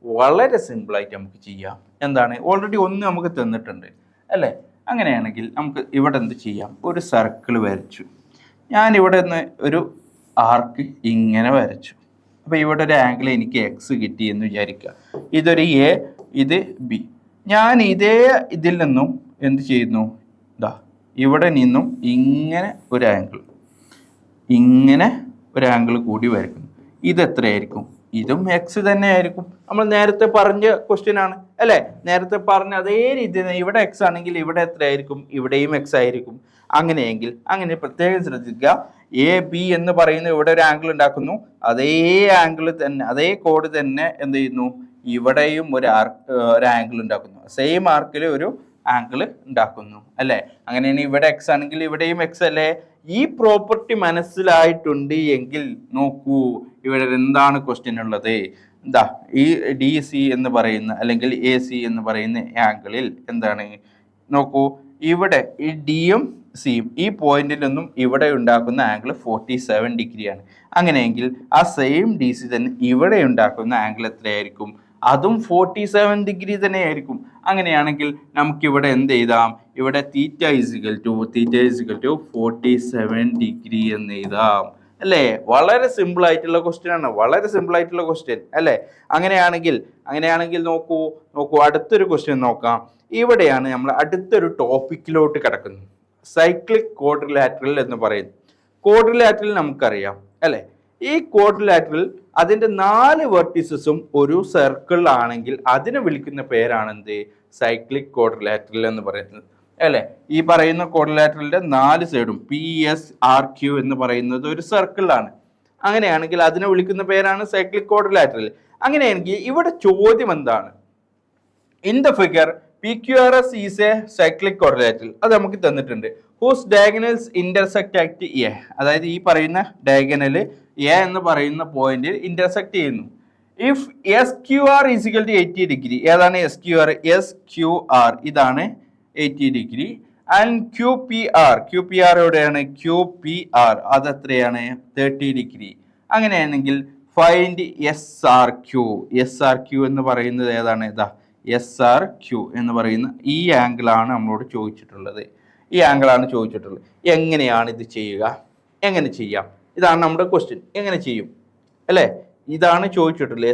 വളരെ സിമ്പിൾ ആയിട്ട് നമുക്ക് ചെയ്യാം. എന്താണ്? ഓൾറെഡി ഒന്ന് നമുക്ക് തന്നിട്ടുണ്ട് അല്ലേ? അങ്ങനെയാണെങ്കിൽ നമുക്ക് ഇവിടെ എന്ത് ചെയ്യാം? ഒരു സർക്കിൾ വരച്ചു. ഞാൻ ഇവിടെ നിന്ന് ഒരു ആർക്ക് ഇങ്ങനെ വരച്ചു. അപ്പൊ ഇവിടെ ഒരു ആംഗിൾ എനിക്ക് എക്സ് കിട്ടി എന്ന് വിചാരിക്കുക. ഇതൊരു A, ഇത് B. ഞാൻ ഇതേ ഇതിൽ നിന്നും എന്ത് ചെയ്യുന്നു? ഇവിടെ നിന്നും ഇങ്ങനെ ഒരു ആംഗിൾ കൂടി വരയ്ക്കുന്നു. ഇത് എത്രയായിരിക്കും? ഇതും എക്സ് തന്നെ ആയിരിക്കും. നമ്മൾ നേരത്തെ പറഞ്ഞ ക്വസ്റ്റ്യൻ ആണ് അല്ലെ, നേരത്തെ പറഞ്ഞ അതേ രീതി ഇവിടെ എക്സ് ആണെങ്കിൽ ഇവിടെ എത്ര ആയിരിക്കും, ഇവിടെയും എക്സ് ആയിരിക്കും. അങ്ങനെയെങ്കിൽ അങ്ങനെ പ്രത്യേകം ശ്രദ്ധിക്കുക, എ ബി എന്ന് പറയുന്ന ഇവിടെ ഒരു ആംഗിൾ ഉണ്ടാക്കുന്നു, അതേ ആംഗിൾ തന്നെ അതേ കോഡ് തന്നെ എന്ത് ചെയ്യുന്നു, ഇവിടെയും ഒരു ആംഗിൾ ഉണ്ടാക്കുന്നു, സെയിം ആർക്കിൽ ഒരു ആംഗിൾ ഉണ്ടാക്കുന്നു അല്ലെ. അങ്ങനെയാണ് ഇവിടെ എക്സ് ആണെങ്കിൽ ഇവിടെയും എക്സ് അല്ലേ. ഈ പ്രോപ്പർട്ടി മനസ്സിലായിട്ടുണ്ട് എങ്കിൽ നോക്കൂ, ഇവിടെ എന്താണ് ക്വസ്റ്റ്യൻ ഉള്ളത്. എന്താ ഈ ഡി സി എന്ന് പറയുന്ന അല്ലെങ്കിൽ എ സി എന്ന് പറയുന്ന ആംഗിളിൽ എന്താണ് നോക്കൂ, ഇവിടെ ഈ ഡിയും സിയും ഈ പോയിന്റിൽ നിന്നും ഇവിടെ ഉണ്ടാക്കുന്ന ആംഗിൾ 47 ഡിഗ്രിയാണ്. അങ്ങനെയെങ്കിൽ ആ സെയിം ഡി സി തന്നെ ഇവിടെ ഉണ്ടാക്കുന്ന ആംഗിൾ എത്രയായിരിക്കും, അതും 47 ഡിഗ്രി തന്നെ ആയിരിക്കും. അങ്ങനെയാണെങ്കിൽ നമുക്ക് ഇവിടെ എന്ത് എഴുതാം, ഇവിടെ തീറ്റ ഇസിക്കൽ ടു 47 ഡിഗ്രി എന്ന് എഴുതാം അല്ലേ. വളരെ സിമ്പിൾ ആയിട്ടുള്ള ക്വസ്റ്റ്യൻ ആണ്, വളരെ സിമ്പിൾ ആയിട്ടുള്ള ക്വസ്റ്റ്യൻ അല്ലേ. അങ്ങനെയാണെങ്കിൽ നോക്കൂ അടുത്തൊരു ക്വസ്റ്റ്യൻ നോക്കാം. ഇവിടെയാണ് നമ്മൾ അടുത്തൊരു ടോപ്പിക്കിലോട്ട് കിടക്കുന്നത്, സൈക്ലിക് ക്വാഡ്രിലാറ്ററൽ എന്ന് പറയുന്നു. ക്വാഡ്രിലാറ്ററൽ നമുക്കറിയാം അല്ലെ. ഈ ക്വാഡ്രിലാറ്ററൽ അതിന്റെ 4 വെർട്ടിസസും ഒരു സർക്കിൾ ആണെങ്കിൽ അതിനെ വിളിക്കുന്ന പേരാണ് എന്ത്, സൈക്ലിക് ക്വാഡ്രിലാറ്ററൽ എന്ന് പറയുന്നത് അല്ലെ. ഈ പറയുന്ന ക്വാഡ്രിലാറ്ററലിന്റെ 4 സൈഡും PSRQ എന്ന് പറയുന്നത് ഒരു സർക്കിളാണ്. അങ്ങനെയാണെങ്കിൽ അതിനെ വിളിക്കുന്ന പേരാണ് സൈക്ലിക് ക്വാഡ്രിലാറ്ററൽ. അങ്ങനെയാണെങ്കിൽ ഇവിടെ ചോദ്യം എന്താണ്, in the figure PQRS is a cyclic quadrilateral, അത് നമുക്ക് തന്നിട്ടുണ്ട്. Whose diagonals intersect at A, അതായത് ഈ പറയുന്ന ഡയഗണല് എ എന്ന് പറയുന്ന പോയിന്റിൽ ഇന്റർസെക്ട് ചെയ്യുന്നു. If SQR is equal to 80 degree, ഏതാണ് SQR, ഇതാണ് 80 ഡിഗ്രി. ആൻഡ് QPR എവിടെയാണ്, QPR അത് എത്രയാണ്, 30 ഡിഗ്രി. അങ്ങനെയാണെങ്കിൽ ഫൈൻഡ് SRQ എന്ന് പറയുന്നത് ഏതാണ്, ഇതാ SRQ എന്ന് പറയുന്ന ഈ ആംഗിൾ ആണ് നമ്മളോട് ചോദിച്ചിട്ടുള്ളത്. എങ്ങനെയാണ് ഇത് ചെയ്യുക, എങ്ങനെ ചെയ്യാം, ഇതാണ് നമ്മുടെ ക്വസ്റ്റ്യൻ. എങ്ങനെ ചെയ്യും അല്ലേ, ഇതാണ് ചോദിച്ചിട്ടുള്ളത്.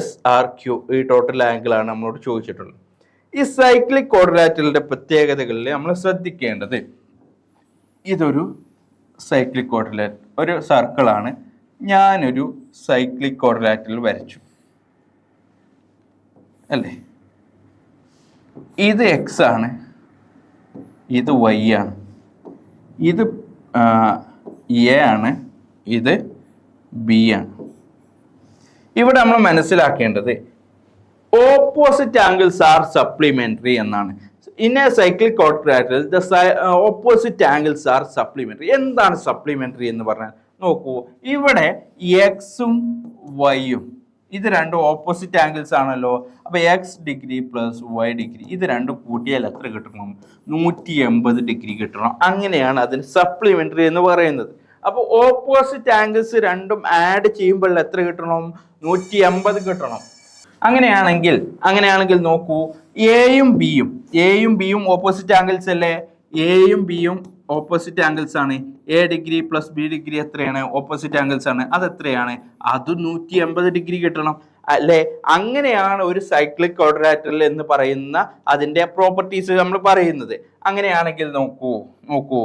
SRQ ഈ ടോട്ടൽ ആംഗിൾ ആണ് നമ്മളോട് ചോദിച്ചിട്ടുള്ളത്. ഈ സൈക്ലിക് ക്വാഡ്രിലാറ്ററലിന്റെ പ്രത്യേകതകളിൽ നമ്മൾ ശ്രദ്ധിക്കേണ്ടത്, ഇതൊരു സൈക്ലിക് ക്വാഡ്രിലാറ്ററൽ ഒരു സർക്കിളാണ്. ഞാനൊരു സൈക്ലിക് ക്വാഡ്രിലാറ്ററൽ വരച്ചു അല്ലേ. ഇത് എക്സ് ആണ്, ഇത് വൈ ആണ്, ഇത് എ ആണ്, ഇത് ബി ആണ്. ഇവിടെ നമ്മൾ മനസ്സിലാക്കേണ്ടത് ഓപ്പോസിറ്റ് ആംഗിൾസ് ആർ സപ്ലിമെന്ററി എന്നാണ്. In A cyclic quadrilateral the opposite angles are supplementary. എന്താണ് സപ്ലിമെന്ററി എന്ന് പറഞ്ഞാൽ നോക്കൂ, ഇവിടെ എക്സും വൈയും ഇത് രണ്ടും ഓപ്പോസിറ്റ് ആംഗിൾസ് ആണല്ലോ. അപ്പൊ X degree plus Y degree ഇത് രണ്ടും കൂട്ടിയാൽ എത്ര കിട്ടണം, 180 ഡിഗ്രി കിട്ടണം. അങ്ങനെയാണ് അതിന് സപ്ലിമെന്ററി എന്ന് പറയുന്നത്. അപ്പൊ ഓപ്പോസിറ്റ് ആംഗിൾസ് രണ്ടും ആഡ് ചെയ്യുമ്പോൾ എത്ര കിട്ടണം, 180 കിട്ടണം. അങ്ങനെയാണെങ്കിൽ നോക്കൂ, എയും ബിയും ഓപ്പോസിറ്റ് ആംഗിൾസ് അല്ലേ. എയും ബിയും ഓപ്പോസിറ്റ് ആംഗിൾസ് ആണ്. A degree plus B degree എത്രയാണ്, ഓപ്പോസിറ്റ് ആംഗിൾസ് ആണ്. അത് എത്രയാണ്, അത് 180 ഡിഗ്രി കിട്ടണം അല്ലെ. അങ്ങനെയാണ് ഒരു സൈക്ലിക് ക്വാഡ്രിലാറ്ററൽ എന്ന് പറയുന്ന അതിന്റെ പ്രോപ്പർട്ടീസ് നമ്മൾ പറയുന്നത്. അങ്ങനെയാണെങ്കിൽ നോക്കൂ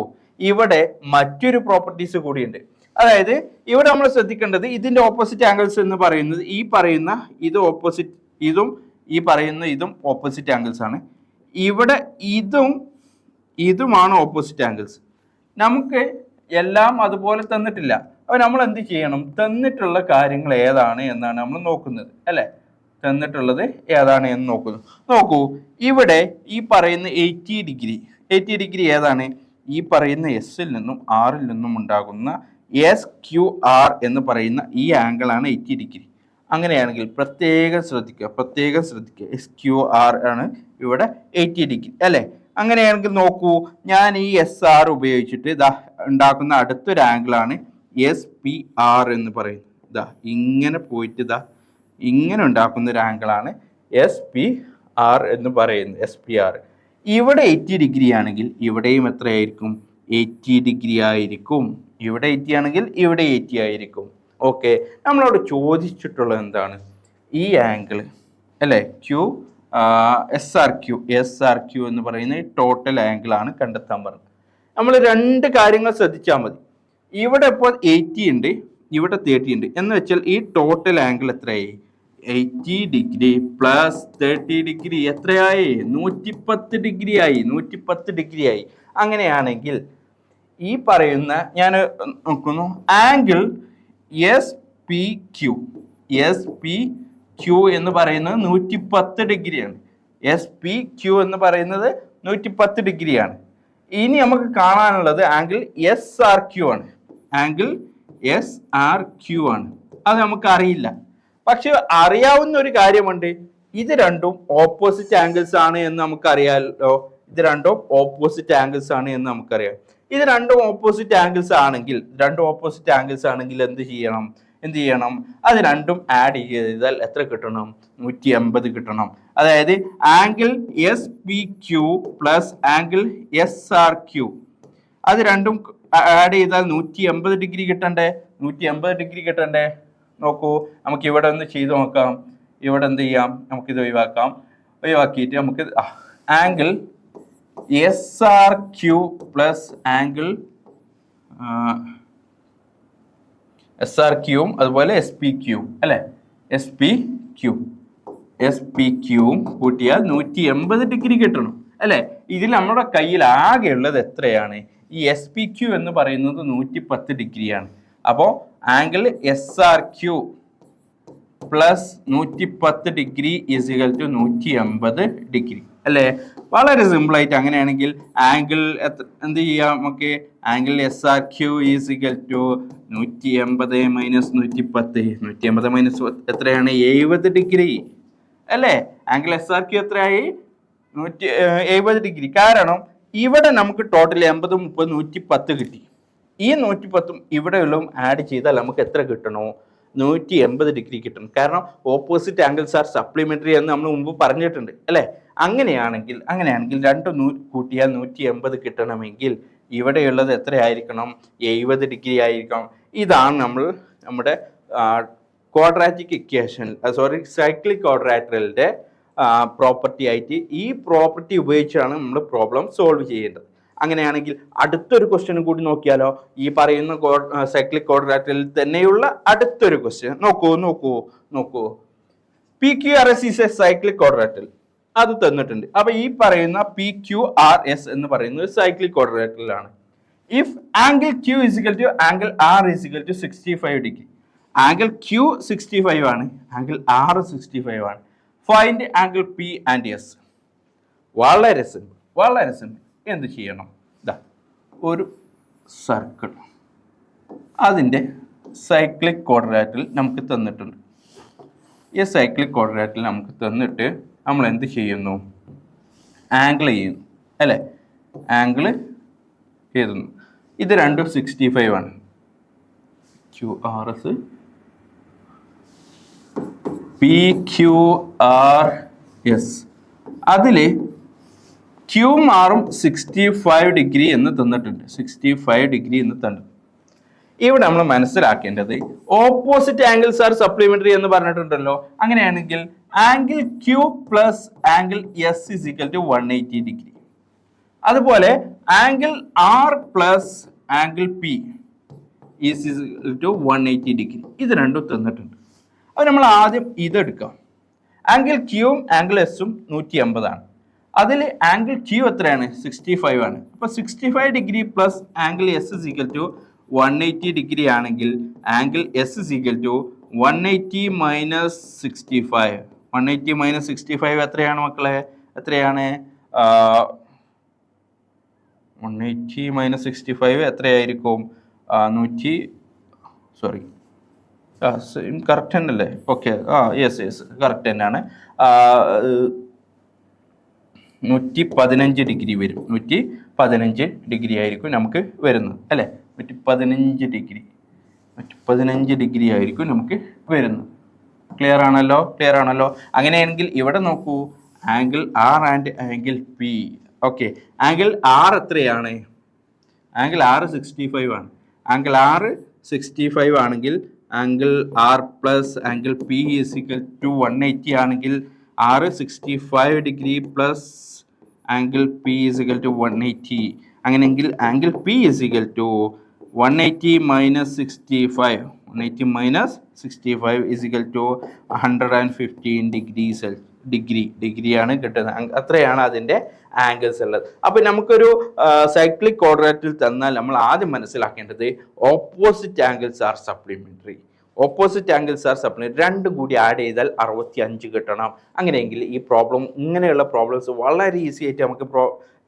ഇവിടെ മറ്റൊരു പ്രോപ്പർട്ടീസ് കൂടിയുണ്ട്. അതായത് ഇവിടെ നമ്മൾ ശ്രദ്ധിക്കേണ്ടത് ഇതിന്റെ ഓപ്പോസിറ്റ് ആംഗിൾസ് എന്ന് പറയുന്നത് ഈ പറയുന്ന ഇത് ഓപ്പോസിറ്റ്, ഇതും ഓപ്പോസിറ്റ് ആംഗിൾസ് ആണ്. ഇവിടെ ഇതുമാണ് ഓപ്പോസിറ്റ് ആംഗിൾസ്. നമുക്ക് എല്ലാം അതുപോലെ തന്നിട്ടില്ല. അപ്പോൾ നമ്മൾ എന്ത് ചെയ്യണം, തന്നിട്ടുള്ള കാര്യങ്ങൾ ഏതാണ് എന്നാണ് നമ്മൾ നോക്കുന്നത് അല്ലെ. തന്നിട്ടുള്ളത് ഏതാണ് എന്ന് നോക്കൂ. ഇവിടെ ഈ പറയുന്ന 80 ഡിഗ്രി ഏതാണ്, ഈ പറയുന്ന എസിൽ നിന്നും ആറിൽ നിന്നും ഉണ്ടാകുന്ന SQR എന്ന് പറയുന്ന ഈ ആംഗിൾ ആണ് 80 ഡിഗ്രി. അങ്ങനെയാണെങ്കിൽ പ്രത്യേകം ശ്രദ്ധിക്കുക SQR ആണ് ഇവിടെ 80 ഡിഗ്രി അല്ലെ. അങ്ങനെയാണെങ്കിൽ നോക്കൂ, ഞാൻ ഈ SR ഉപയോഗിച്ചിട്ട് ഉണ്ടാക്കുന്ന അടുത്തൊരു ആംഗിൾ ആണ് SPR എന്ന് പറയുന്നത്. ഇങ്ങനെ പോയിട്ട് ഇങ്ങനെ ഉണ്ടാക്കുന്ന ഒരു ആംഗിൾ ആണ് SPR എന്ന് പറയുന്നത്. SPR ഇവിടെ 80 ഡിഗ്രി ആണെങ്കിൽ ഇവിടെയും എത്രയായിരിക്കും, 80 ഡിഗ്രി ആയിരിക്കും. ഇവിടെ 80 ആണെങ്കിൽ ഇവിടെ 80 ആയിരിക്കും. ഓക്കെ, നമ്മളോട് ചോദിച്ചിട്ടുള്ളത് എന്താണ്, ഈ ആംഗിൾ അല്ലേ SRQ എന്ന് പറയുന്ന ടോട്ടൽ ആംഗിൾ ആണ് കണ്ടെത്താൻ പറഞ്ഞത്. നമ്മൾ 2 കാര്യങ്ങൾ ശ്രദ്ധിച്ചാൽ മതി. ഇവിടെ ഇപ്പോൾ 80 ഉണ്ട്, ഇവിടെ 30 ഉണ്ട് എന്ന് വെച്ചാൽ ഈ ടോട്ടൽ ആംഗിൾ എത്രയായി? 80 ഡിഗ്രി പ്ലസ് 30 ഡിഗ്രി എത്രയായി? 110 ഡിഗ്രി ആയി. 110 ഡിഗ്രി ആയി. അങ്ങനെയാണെങ്കിൽ ഈ പറയുന്ന ഞാൻ നോക്കുന്നു ആംഗിൾ എസ് പി ക്യു എന്ന് പറയുന്നത് 110 ഡിഗ്രിയാണ്. എസ് പി ക്യു എന്ന് പറയുന്നത് 110 ഡിഗ്രിയാണ്. ഇനി നമുക്ക് കാണാനുള്ളത് ആംഗിൾ എസ് ആർ ക്യു ആണ്. ആംഗിൾ എസ് ആർ ക്യു ആണ്. അത് നമുക്ക് അറിയില്ല. പക്ഷെ അറിയാവുന്ന ഒരു കാര്യമുണ്ട്, ഇത് രണ്ടും ഓപ്പോസിറ്റ് ആംഗിൾസ് ആണ് എന്ന് നമുക്കറിയാലോ. ഇത് രണ്ടും ഓപ്പോസിറ്റ് ആംഗിൾസ് ആണ് എന്ന് നമുക്കറിയാം. ഇത് രണ്ടും ഓപ്പോസിറ്റ് ആംഗിൾസ് ആണെങ്കിൽ എന്ത് ചെയ്യണം? അത് രണ്ടും ആഡ് ചെയ്താൽ എത്ര കിട്ടണം? 180 കിട്ടണം. അതായത് angle S P Q plus angle S R Q അത് രണ്ടും ആഡ് ചെയ്താൽ 180 ഡിഗ്രി കിട്ടണ്ടേ? 180 ഡിഗ്രി കിട്ടണ്ടേ? നോക്കൂ, നമുക്ക് ഇവിടെ ഒന്ന് ചെയ്ത് നോക്കാം. ഇവിടെ എന്ത് ചെയ്യാം? നമുക്കിത് ഒഴിവാക്കിയിട്ട് നമുക്ക് angle S R Q plus angle S R ക്യൂവും അതുപോലെ എസ് പി ക്യൂ അല്ലെ, എസ് പി ക്യൂവും കൂട്ടിയാൽ 180 ഡിഗ്രി കിട്ടണം അല്ലെ. ഇതിൽ നമ്മുടെ കയ്യിൽ ആകെ ഉള്ളത് എത്രയാണ്? ഈ എസ് പി ക്യൂ എന്ന് പറയുന്നത് 110 ഡിഗ്രിയാണ്. അപ്പോൾ angle S R Q plus 110 degree is equal to 180 degree അല്ലേ. വളരെ സിമ്പിൾ ആയിട്ട് അങ്ങനെയാണെങ്കിൽ ആംഗിൾ എന്ത് ചെയ്യാം? നമുക്ക് angle S R Q is equal to 180 minus 110. 180 minus എത്രയാണ്? 70 ഡിഗ്രി അല്ലേ. ആംഗിൾ എസ് ആർ ക്യൂ എത്രയായി? 170 ഡിഗ്രി. കാരണം ഇവിടെ നമുക്ക് ടോട്ടൽ 80, 30, 110 കിട്ടി. ഈ 110ഉം ഇവിടെയുള്ളതും ആഡ് ചെയ്താൽ നമുക്ക് എത്ര കിട്ടണോ? 180 ഡിഗ്രി കിട്ടണം. കാരണം ഓപ്പോസിറ്റ് ആംഗിൾസ് ആർ സപ്ലിമെന്ററി എന്ന് നമ്മൾ മുമ്പ് പറഞ്ഞിട്ടുണ്ട് അല്ലേ. അങ്ങനെയാണെങ്കിൽ രണ്ടും കൂട്ടിയാൽ 180 കിട്ടണമെങ്കിൽ ഇവിടെയുള്ളത് എത്രയായിരിക്കണം? 70 ഡിഗ്രി ആയിരിക്കണം. ഇതാണ് നമ്മുടെ ക്വാഡ്രാറ്റിക് ഇക്വേഷൻ സൈക്ലിക് ക്വാഡ്രാറ്ററലിന്റെ പ്രോപ്പർട്ടി ആയിട്ട് ഈ പ്രോപ്പർട്ടി ഉപയോഗിച്ചാണ് നമ്മൾ പ്രോബ്ലം സോൾവ് ചെയ്യേണ്ടത്. അങ്ങനെയാണെങ്കിൽ അടുത്തൊരു ക്വസ്റ്റ്യൻ കൂടി നോക്കിയാലോ? ഈ പറയുന്ന സൈക്ലിക് ക്വാഡ്രാറ്ററിൽ തന്നെയുള്ള അടുത്തൊരു ക്വസ്റ്റ്യൻ നോക്കൂ. P Q R S is a cyclic quadrilateral അത് തന്നിട്ടുണ്ട്. അപ്പൊ ഈ പറയുന്ന പി ക്യു ആർ എസ് എന്ന് പറയുന്നത് സൈക്ലിക് ക്വാഡ്രാറ്ററലാണ്. If angle Q is equal to angle R is equal to 65 degree. Angle Q 65 ആണ്, ആംഗിൾ ആർ 65 ആണ്. Find angle P and S. വളരെ സിമ്പിൾ. എന്ത് ചെയ്യണം? ഒരു സർക്കിൾ അതിൻ്റെ സൈക്ലിക് ക്വാഡ്രാറ്ററിൽ നമുക്ക് തന്നിട്ടുണ്ട്. ഈ സൈക്ലിക് ക്വാഡ്രാറ്ററിൽ നമുക്ക് തന്നിട്ട് നമ്മൾ എന്ത് ചെയ്യുന്നു? ആംഗിൾ ചെയ്യുന്നു അല്ലേ. ആംഗിൾ എഴുതുന്നു. ഇത് രണ്ടും 65 ആണ്. Q R S P Q R S അതിൽ ക്യൂവും ആറും 65 ഡിഗ്രി എന്ന് തന്നിട്ടുണ്ട്. 65 ഡിഗ്രി എന്ന് തന്നിട്ടുണ്ട്. ഇവിടെ നമ്മൾ മനസ്സിലാക്കേണ്ടത് ഓപ്പോസിറ്റ് ആംഗിൾസ് ആർ സപ്ലിമെന്ററി എന്ന് പറഞ്ഞിട്ടുണ്ടല്ലോ. അങ്ങനെയാണെങ്കിൽ angle Q plus angle S is equal to 180 degree. അതുപോലെ angle R plus angle P is equal to 180 degree. ഇത് രണ്ടും തന്നിട്ടുണ്ട്. അപ്പോൾ നമ്മൾ ആദ്യം ഇതെടുക്കാം. ആംഗിൾ ക്യൂവും ആംഗിൾ എസും 180 ആണ്. അതിൽ ആംഗിൾ ക്യൂ എത്രയാണ്? 65 ആണ്. അപ്പോൾ 65 degree plus angle S is equal to 180 degree ആണെങ്കിൽ angle S is equal to 180 minus 65. 180 minus 65 എത്രയാണ് മക്കളെ? എത്രയാണ്? 180 മൈനസ് 65 എത്രയായിരിക്കും? കറക്റ്റ് തന്നെയല്ലേ? ഓക്കെ, യെസ് കറക്റ്റ് തന്നെയാണ്. 115 ഡിഗ്രി വരും. 115 ഡിഗ്രി ആയിരിക്കും നമുക്ക് വരുന്നത് അല്ലേ. 115 ഡിഗ്രി ആയിരിക്കും നമുക്ക് വരുന്നത്. ക്ലിയർ ആണല്ലോ? അങ്ങനെയാണെങ്കിൽ ഇവിടെ നോക്കൂ, angle R and angle P. Okay, angle R എത്രയാണ്? ആംഗിൾ ആർ 65 ആണ്. ആംഗിൾ ആർ 65 ആണെങ്കിൽ angle R plus angle P is equal to 180 ആണെങ്കിൽ R 65 degree plus angle P is equal to 180. അങ്ങനെയെങ്കിൽ angle P is equal to 180 minus 65. 180 minus 65 is equal to 115 ഡിഗ്രിയാണ് കിട്ടുന്നത്. അത്രയാണ് അതിൻ്റെ ആംഗിൾസ് ഉള്ളത്. അപ്പോൾ നമുക്കൊരു സൈക്ലിക് ക്വാഡ്രാറ്റിൽ തന്നാൽ നമ്മൾ ആദ്യം മനസ്സിലാക്കേണ്ടത് opposite angles are supplementary. Opposite angles are supplementary. രണ്ടും കൂടി ആഡ് ചെയ്താൽ 65 കിട്ടണം. അങ്ങനെയെങ്കിൽ ഈ പ്രോബ്ലം, ഇങ്ങനെയുള്ള പ്രോബ്ലംസ് വളരെ ഈസി ആയിട്ട് നമുക്ക്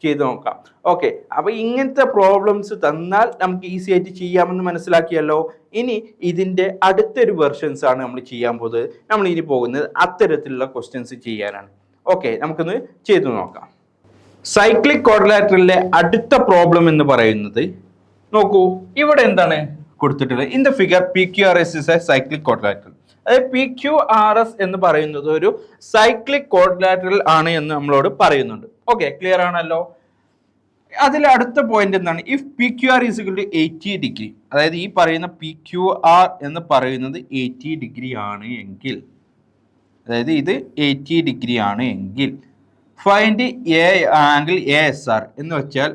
ചെയ്ത് നോക്കാം. ഓക്കെ, അപ്പോൾ ഇങ്ങനത്തെ പ്രോബ്ലംസ് തന്നാൽ നമുക്ക് ഈസി ആയിട്ട് ചെയ്യാമെന്ന് മനസ്സിലാക്കിയല്ലോ. ഇനി ഇതിൻ്റെ അടുത്തൊരു വെർഷൻസ് ആണ് നമ്മൾ ചെയ്യാൻ പോകുന്നത്. നമ്മൾ ഇനി പോകുന്നത് അത്തരത്തിലുള്ള ക്വസ്റ്റ്യൻസ് ചെയ്യാനാണ്. ഓക്കെ, നമുക്കൊന്ന് ചെയ്തു നോക്കാം. സൈക്ലിക് ക്വാഡ്രിലാറ്ററലിലെ അടുത്ത പ്രോബ്ലം എന്ന് പറയുന്നത്, നോക്കൂ ഇവിടെ എന്താണ് കൊടുത്തിട്ടുള്ളത്. In the figure P Q R S is a cyclic quadrilateral. അതായത് പി ക്യു ആർ എസ് എന്ന് പറയുന്നത് ഒരു സൈക്ലിക് ക്വാഡ്രിലാറ്ററൽ ആണ് എന്ന് നമ്മളോട് പറയുന്നുണ്ട്. ഓക്കെ, ക്ലിയർ ആണല്ലോ. അതിൽ അടുത്ത പോയിന്റ് എന്താണ്? If P Q R is equal to 80 degree, അതായത് ഈ പറയുന്ന പി ക്യു ആർ എന്ന് പറയുന്നത് 80 ഡിഗ്രി ആണ് എങ്കിൽ, അതായത് ഇത് 80 ഡിഗ്രി ആണ് എങ്കിൽ find A angle A S R എന്ന് വെച്ചാൽ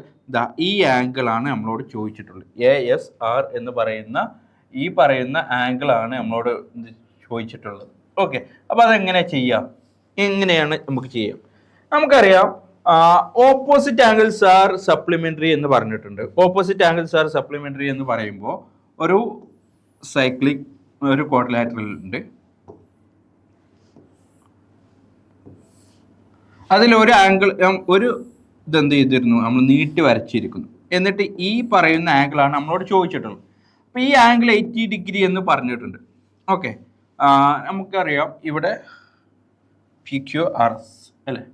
ഈ ആംഗിൾ ആണ് നമ്മളോട് ചോദിച്ചിട്ടുള്ളത്. എ എസ് ആർ എന്ന് പറയുന്ന ഈ പറയുന്ന ആംഗിൾ ആണ് നമ്മളോട് ചോദിച്ചിട്ടുള്ളത്. ഓക്കെ, അപ്പോൾ അതെങ്ങനെ ചെയ്യാം? എങ്ങനെയാണ് നമുക്ക് ചെയ്യാം? നമുക്കറിയാം ഓപ്പോസിറ്റ് ആംഗിൾസ് ആർ സപ്ലിമെൻ്ററി എന്ന് പറഞ്ഞിട്ടുണ്ട്. ഓപ്പോസിറ്റ് ആംഗിൾസ് ആർ സപ്ലിമെൻ്ററി എന്ന് പറയുമ്പോൾ ഒരു സൈക്ലിക് ഒരു ക്വാഡ്രിലാറ്ററൽ ഉണ്ട്. അതിൽ ഒരു ആംഗിൾ ഒരു ഇതെന്ത് ചെയ്തിരുന്നു, നമ്മൾ നീട്ടി വരച്ചിരിക്കുന്നു. എന്നിട്ട് ഈ പറയുന്ന ആംഗിളാണ് നമ്മളോട് ചോദിച്ചിട്ടുള്ളത്. അപ്പോൾ ഈ ആംഗിൾ 80 ഡിഗ്രി എന്ന് പറഞ്ഞിട്ടുണ്ട്. ഓക്കെ, നമുക്കറിയാം ഇവിടെ പി ക്യു ആർ എസ് അല്ലേ,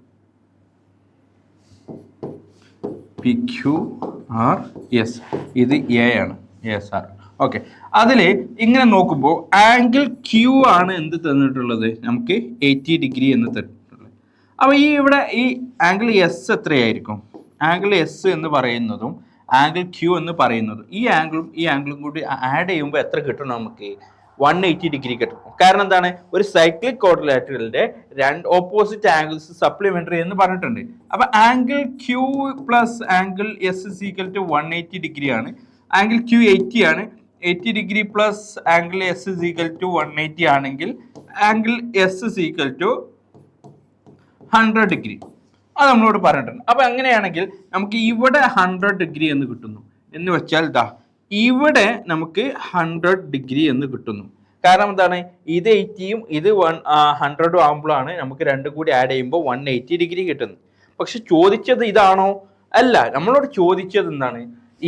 പി ക്യു ആർ എസ്, ഇത് എ ആണ്, എസ് ആർ. ഓക്കെ, അതിൽ ഇങ്ങനെ നോക്കുമ്പോൾ ആംഗിൾ ക്യൂ ആണ് എന്ത് തന്നിട്ടുള്ളത്, നമുക്ക് 80 ഡിഗ്രി എന്ന് തന്നിട്ടുള്ളത്. അപ്പോൾ ഈ ഇവിടെ ഈ ആംഗിൾ എസ് എത്രയായിരിക്കും? ആംഗിൾ എസ് എന്ന് പറയുന്നതും ആംഗിൾ ക്യൂ എന്ന് പറയുന്നതും ഈ ആംഗിളും കൂടി ആഡ് ചെയ്യുമ്പോൾ എത്ര കിട്ടും? നമുക്ക് 180 ഡിഗ്രി കിട്ടും. കാരണം എന്താണ്? ഒരു സൈക്ലിക് ക്വാഡ്രിലാറ്ററലിന്റെ രണ്ട് ഓപ്പോസിറ്റ് ആംഗിൾസ് സപ്ലിമെന്ററി എന്ന് പറഞ്ഞിട്ടുണ്ട്. അപ്പൊ angle Q plus angle S is equal to 180 degree ആണ്. ആംഗിൾ ക്യൂ 80 ആണ്. 80 degree plus angle S is equal to 180 ആണെങ്കിൽ angle S is equal to 100 degree. അത് നമ്മളോട് പറഞ്ഞിട്ടുണ്ട്. അപ്പൊ അങ്ങനെയാണെങ്കിൽ നമുക്ക് ഇവിടെ 100 ഡിഗ്രി എന്ന് കിട്ടുന്നു. എന്ന് വെച്ചാൽ ഇവിടെ നമുക്ക് 100 ഡിഗ്രി എന്ന് കിട്ടുന്നു. കാരണം എന്താണ്? ഇത് 80യും ഇത് 100ഉം ആകുമ്പോഴാണ് നമുക്ക് രണ്ടും കൂടി ആഡ് ചെയ്യുമ്പോൾ 180 ഡിഗ്രി കിട്ടുന്നത്. പക്ഷെ ചോദിച്ചത് ഇതാണോ? അല്ല, നമ്മളോട് ചോദിച്ചത് എന്താണ്?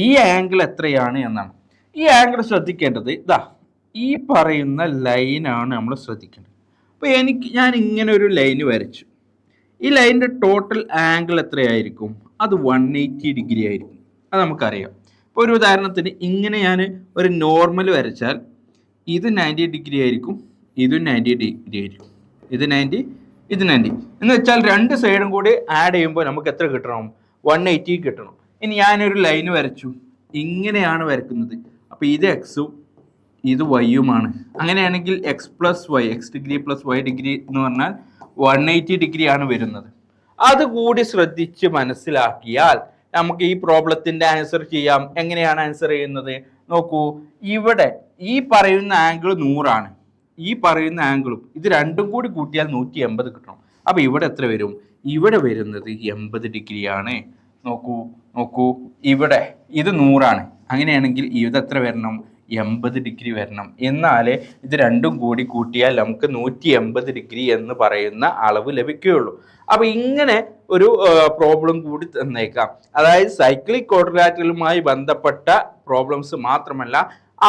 ഈ ആംഗിൾ എത്രയാണ് എന്നാണ്. ഈ ആംഗിൾ ശ്രദ്ധിക്കേണ്ടത് ഈ പറയുന്ന ലൈനാണ് നമ്മൾ ശ്രദ്ധിക്കേണ്ടത്. അപ്പോൾ ഞാൻ ഇങ്ങനെ ഒരു ലൈന് വരച്ചു. ഈ ലൈനിൻ്റെ ടോട്ടൽ ആംഗിൾ എത്രയായിരിക്കും? അത് 180 ഡിഗ്രി ആയിരിക്കും. അത് നമുക്കറിയാം. ഇപ്പോൾ ഒരു ഉദാഹരണത്തിന് ഇങ്ങനെ ഞാൻ ഒരു നോർമൽ വരച്ചാൽ ഇത് 90 ഡിഗ്രി ആയിരിക്കും, ഇതും 90 ഡിഗ്രി ആയിരിക്കും. ഇത് 90, ഇത് 90 എന്ന് വെച്ചാൽ രണ്ട് സൈഡും കൂടി ആഡ് ചെയ്യുമ്പോൾ നമുക്ക് എത്ര കിട്ടണം? 180 കിട്ടണം. ഇനി ഞാനൊരു ലൈൻ വരച്ചു, ഇങ്ങനെയാണ് വരക്കുന്നത്. അപ്പോൾ ഇത് എക്സും ഇത് വൈയുമാണ്. അങ്ങനെയാണെങ്കിൽ X plus Y, X degree plus Y degree എന്ന് പറഞ്ഞാൽ 180 ഡിഗ്രിയാണ് വരുന്നത്. അതുകൂടി ശ്രദ്ധിച്ച് മനസ്സിലാക്കിയാൽ നമുക്ക് ഈ പ്രോബ്ലത്തിന്റെ ആൻസർ ചെയ്യാം. എങ്ങനെയാണ് ആൻസർ ചെയ്യുന്നത്? നോക്കൂ, ഇവിടെ ഈ പറയുന്ന ആംഗിൾ 100 ആണ്. ഈ പറയുന്ന ആംഗിളും ഇത് രണ്ടും കൂടി കൂട്ടിയാൽ 180 കിട്ടണം. അപ്പൊ ഇവിടെ എത്ര വരും? ഇവിടെ വരുന്നത് 80 ഡിഗ്രിയാണ്. നോക്കൂ ഇവിടെ ഇത് 100 ആണ്. അങ്ങനെയാണെങ്കിൽ ഇത് എത്ര വരണം? 80 ഡിഗ്രി വരണം. എന്നാലേ ഇത് രണ്ടും കൂടി കൂട്ടിയാൽ നമുക്ക് 180 ഡിഗ്രി എന്ന് പറയുന്ന അളവ് ലഭിക്കുകയുള്ളൂ. അപ്പൊ ഇങ്ങനെ ഒരു പ്രോബ്ലം കൂടി തന്നേക്കാം. അതായത് സൈക്ലിക് ക്വാഡ്രിലാറ്ററലുമായി ബന്ധപ്പെട്ട പ്രോബ്ലംസ് മാത്രമല്ല,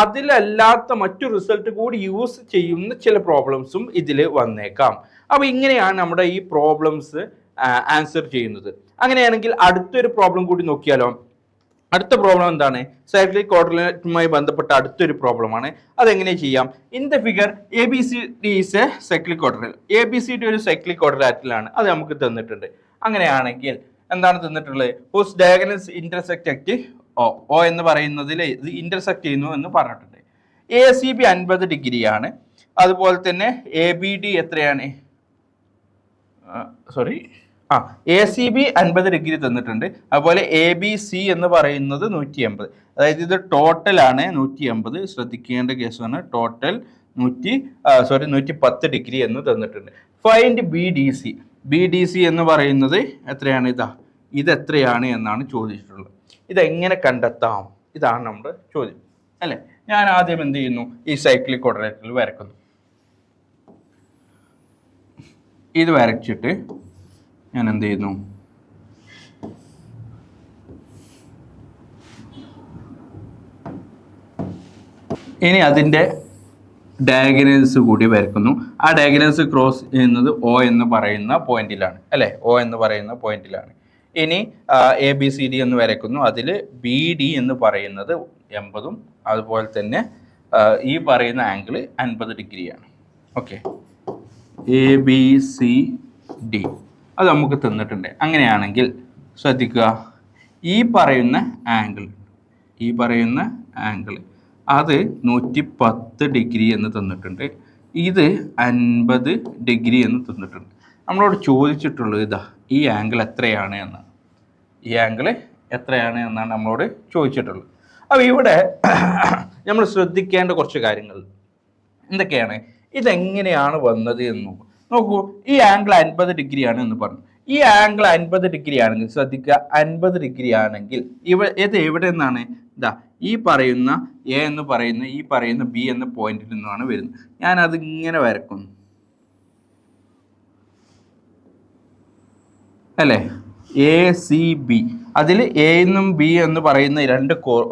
അതിലല്ലാത്ത മറ്റു റിസൾട്ട് കൂടി യൂസ് ചെയ്യുന്ന ചില പ്രോബ്ലംസും ഇതിൽ വന്നേക്കാം. അപ്പൊ ഇങ്ങനെയാണ് നമ്മുടെ ഈ പ്രോബ്ലംസ് ആൻസർ ചെയ്യുന്നത്. അങ്ങനെയാണെങ്കിൽ അടുത്തൊരു പ്രോബ്ലം കൂടി നോക്കിയാലോ. അടുത്ത പ്രോബ്ലം എന്താണ്? സൈക്ലിക് ക്വാഡ്രിലാറ്ററലുമായി ബന്ധപ്പെട്ട അടുത്തൊരു പ്രോബ്ലമാണ്. അതെങ്ങനെ ചെയ്യാം? In the figure A B C D is a cyclic quadrilateral. A B C D ഒരു സൈക്ലിക് ക്വാഡ്രിലാറ്ററലാണ്. അത് നമുക്ക് തന്നിട്ടുണ്ട്. അങ്ങനെയാണെങ്കിൽ എന്താണ് തന്നിട്ടുള്ളത്? Whose diagonals intersect at O എന്ന് പറയുന്നതിൽ ഇത് ഇന്റർസെക്ട് ചെയ്യുന്നു എന്ന് പറഞ്ഞിട്ടുണ്ട്. എ സി ബി 50 ഡിഗ്രിയാണ്. അതുപോലെ തന്നെ എ ബി ഡി എത്രയാണ്? ACB 50 ഡിഗ്രി തന്നിട്ടുണ്ട്. അതുപോലെ ABC എന്ന് പറയുന്നത് 180. അതായത് ഇത് ടോട്ടലാണ് 180. ശ്രദ്ധിക്കേണ്ട കേസാണ്. ടോട്ടൽ 110 ഡിഗ്രി എന്ന് തന്നിട്ടുണ്ട്. ഫൈൻഡ് BDC എന്ന് പറയുന്നത് എത്രയാണ്? ഇത് എത്രയാണ് എന്നാണ് ചോദിച്ചിട്ടുള്ളത്. ഇതെങ്ങനെ കണ്ടെത്താം? ഇതാണ് നമ്മുടെ ചോദ്യം അല്ലേ. ഞാൻ ആദ്യം എന്ത് ചെയ്യുന്നു? ഈ സൈക്ലിക് ക്വാഡ്രാറ്റിൽ വരക്കുന്നു. ഇത് വരച്ചിട്ട് ഞാൻ എന്ത് ചെയ്യുന്നു? ഇനി അതിൻ്റെ ഡയഗണൽസ് കൂടി വരക്കുന്നു. ആ ഡയഗണൽസ് ക്രോസ് ചെയ്യുന്നത് O എന്ന് പറയുന്ന പോയിന്റിലാണ് അല്ലേ. O എന്ന് പറയുന്ന പോയിന്റിലാണ്. ഇനി ABCD എന്ന് വരയ്ക്കുന്നു. അതിൽ BD എന്ന് പറയുന്നത് 80, അതുപോലെ തന്നെ ഈ പറയുന്ന ആംഗിൾ 50 ഡിഗ്രിയാണ്. ഓക്കെ, ABCD അത് നമുക്ക് തന്നിട്ടുണ്ട്. അങ്ങനെയാണെങ്കിൽ ശ്രദ്ധിക്കുക, ഈ പറയുന്ന ആംഗിൾ അത് 110 ഡിഗ്രി എന്ന് തന്നിട്ടുണ്ട്. ഇത് 50 ഡിഗ്രി എന്ന് തന്നിട്ടുണ്ട്. നമ്മളോട് ചോദിച്ചിട്ടുള്ളത് ഈ ആംഗിൾ എത്രയാണ് എന്നാണ്. നമ്മളോട് ചോദിച്ചിട്ടുള്ളത്. അപ്പോൾ ഇവിടെ നമ്മൾ ശ്രദ്ധിക്കേണ്ട കുറച്ച് കാര്യങ്ങൾ എന്തൊക്കെയാണ്? ഇതെങ്ങനെയാണ് വന്നത് എന്ന് നോക്കൂ. ഈ ആംഗിൾ 50 ഡിഗ്രിയാണ് എന്ന് പറഞ്ഞു. ഈ ആംഗിൾ 50 ഡിഗ്രി ആണെങ്കിൽ ശ്രദ്ധിക്കുക, 50 ഡിഗ്രി ആണെങ്കിൽ ഇത് എവിടെ നിന്നാണ്? ഈ പറയുന്ന A എന്ന് പറയുന്ന ഈ പറയുന്ന B എന്ന പോയിന്റിൽ നിന്നാണ് വരുന്നത്. ഞാൻ അതിങ്ങനെ വരക്കുന്നു അല്ലേ. ACB, അതിൽ A എന്നും B എന്ന് പറയുന്ന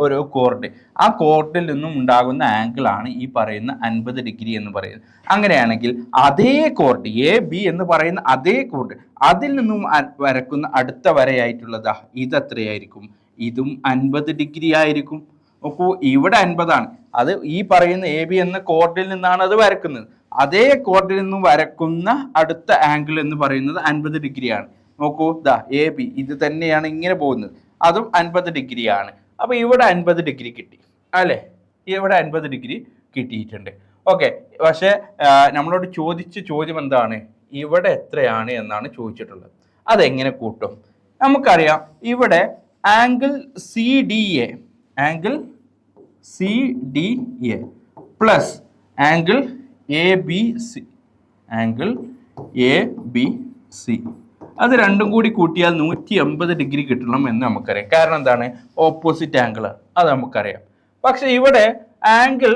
ഒരു കോർഡ്, ആ കോർഡിൽ നിന്നും ഉണ്ടാകുന്ന ആംഗിൾ ആണ് ഈ പറയുന്ന 50 ഡിഗ്രി എന്ന് പറയുന്നത്. അങ്ങനെയാണെങ്കിൽ അതേ കോർഡ് AB എന്ന് പറയുന്ന അതേ കോർഡ്, അതിൽ നിന്നും വരക്കുന്ന അടുത്ത വരയായിട്ടുള്ളതാ ഇത് എത്രയായിരിക്കും? ഇതും 50 ഡിഗ്രി ആയിരിക്കും. നോക്കൂ, ഇവിടെ 50 ആണ്. അത് ഈ പറയുന്ന AB എന്ന കോർഡിൽ നിന്നാണ് അത് വരക്കുന്നത്. അതേ കോർഡിൽ നിന്നും വരക്കുന്ന അടുത്ത ആംഗിൾ എന്ന് പറയുന്നത് 50 ഡിഗ്രിയാണ്. നോക്കൂ, AB ഇത് തന്നെയാണ് ഇങ്ങനെ പോകുന്നത്, അതും 50 ഡിഗ്രിയാണ്. അപ്പോൾ ഇവിടെ 50 ഡിഗ്രി കിട്ടി അല്ലേ. ഇവിടെ 50 ഡിഗ്രി കിട്ടിയിട്ടുണ്ട്. ഓക്കെ, പക്ഷേ നമ്മളോട് ചോദിച്ച ചോദ്യം എന്താണ്? ഇവിടെ എത്രയാണ് എന്നാണ് ചോദിച്ചിട്ടുള്ളത്. അതെങ്ങനെ കൂട്ടും? നമുക്കറിയാം, ഇവിടെ angle CDA plus angle ABC അത് രണ്ടും കൂടി കൂട്ടിയാൽ 180 ഡിഗ്രി കിട്ടണം എന്ന് നമുക്കറിയാം. കാരണം എന്താണ്? ഓപ്പോസിറ്റ് ആംഗിളാണ്, അത് നമുക്കറിയാം. പക്ഷെ ഇവിടെ ആംഗിൾ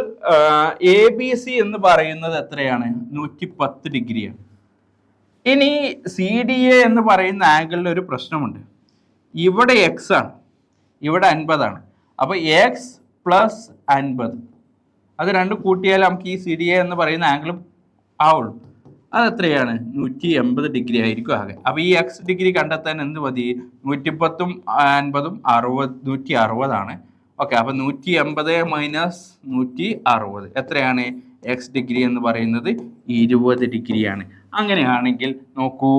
ABC എന്ന് പറയുന്നത് എത്രയാണ്? 110 ഡിഗ്രിയാണ്. ഇനി CDA എന്ന് പറയുന്ന ആംഗിളിൽ ഒരു പ്രശ്നമുണ്ട്. ഇവിടെ X ആണ്, ഇവിടെ 50 ആണ്. അപ്പോൾ X പ്ലസ് 50 അത് രണ്ടും കൂട്ടിയാൽ നമുക്ക് ഈ CDA എന്ന് പറയുന്ന ആംഗിൾ ആവുള്ളൂ. അതെത്രയാണ്? 180 ഡിഗ്രി ആയിരിക്കും ആകെ. അപ്പോൾ ഈ X ഡിഗ്രി കണ്ടെത്താൻ എന്ത് മതി? 110ഉം 50ഉം 160 ആണ്. ഓക്കെ, അപ്പോൾ 180 മൈനസ് 160 എത്രയാണ്? X ഡിഗ്രി എന്ന് പറയുന്നത് 20 ഡിഗ്രിയാണ്. അങ്ങനെയാണെങ്കിൽ നോക്കൂ,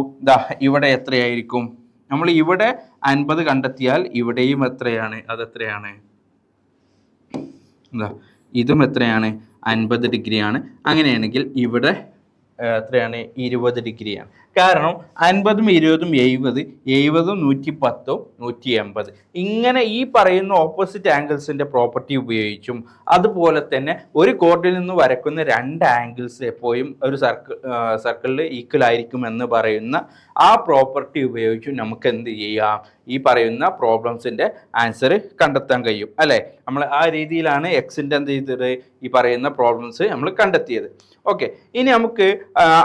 ഇവിടെ എത്രയായിരിക്കും? നമ്മൾ ഇവിടെ 50 കണ്ടെത്തിയാൽ ഇവിടെയും എത്രയാണ്? അതെത്രയാണ്? ഇതും എത്രയാണ്? 50 ഡിഗ്രിയാണ്. അങ്ങനെയാണെങ്കിൽ ഇവിടെ എത്രയാണ്? 20 ഡിഗ്രിയാണ്. കാരണം 50ഉം 20ഉം 70, 70ഉം 110ഉം 180. ഇങ്ങനെ ഈ പറയുന്ന ഓപ്പോസിറ്റ് ആംഗിൾസിൻ്റെ പ്രോപ്പർട്ടി ഉപയോഗിച്ചും അതുപോലെ തന്നെ ഒരു കോർഡിൽ നിന്ന് വരക്കുന്ന രണ്ട് ആംഗിൾസ് എപ്പോഴും ഒരു സർക്കിളിൽ ഈക്വൽ ആയിരിക്കും എന്ന് പറയുന്ന ആ പ്രോപ്പർട്ടി ഉപയോഗിച്ചും നമുക്ക് എന്ത് ചെയ്യാം? ഈ പറയുന്ന പ്രോബ്ലംസിൻ്റെ ആൻസർ കണ്ടെത്താൻ കഴിയും അല്ലേ. നമ്മൾ ആ രീതിയിലാണ് എക്സിൻ്റെ എന്ത് ചെയ്തത്? ഈ പറയുന്ന പ്രോബ്ലംസ് നമ്മൾ കണ്ടെത്തിയത്. ഓക്കെ, ഇനി നമുക്ക്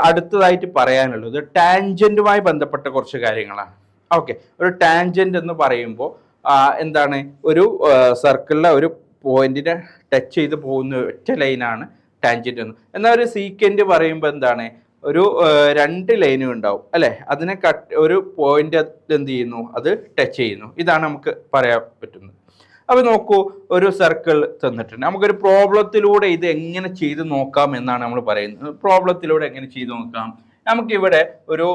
അടുത്തതായിട്ട് പറയാനുള്ളത് ടാൻജന്റുമായി ബന്ധപ്പെട്ട കുറച്ച് കാര്യങ്ങളാണ്. ഓക്കെ, ഒരു ടാൻജന്റ് എന്ന് പറയുമ്പോൾ എന്താണ്? ഒരു സർക്കിളിലെ ഒരു പോയിന്റിനെ ടച്ച് ചെയ്ത് പോകുന്ന ഒറ്റ ലൈനാണ് ടാൻജന്റ് എന്ന്. എന്നാൽ ഒരു സീക്വന്റ് പറയുമ്പോൾ എന്താണ്? ഒരു രണ്ട് ലൈനും ഉണ്ടാവും അല്ലേ. അതിനെ ഒരു പോയിന്റ് എന്ത് ചെയ്യുന്നു? അത് ടച്ച് ചെയ്യുന്നു. ഇതാണ് നമുക്ക് പറയാൻ പറ്റുന്നത്. അപ്പോൾ നോക്കൂ, ഒരു സർക്കിൾ തന്നിട്ടുണ്ട്. നമുക്കൊരു പ്രോബ്ലത്തിലൂടെ ഇത് എങ്ങനെ ചെയ്ത് നോക്കാം എന്നാണ് നമ്മൾ പറയുന്നത്. പ്രോബ്ലത്തിലൂടെ എങ്ങനെ ചെയ്ത് നോക്കാം? നമുക്കിവിടെ ഒരു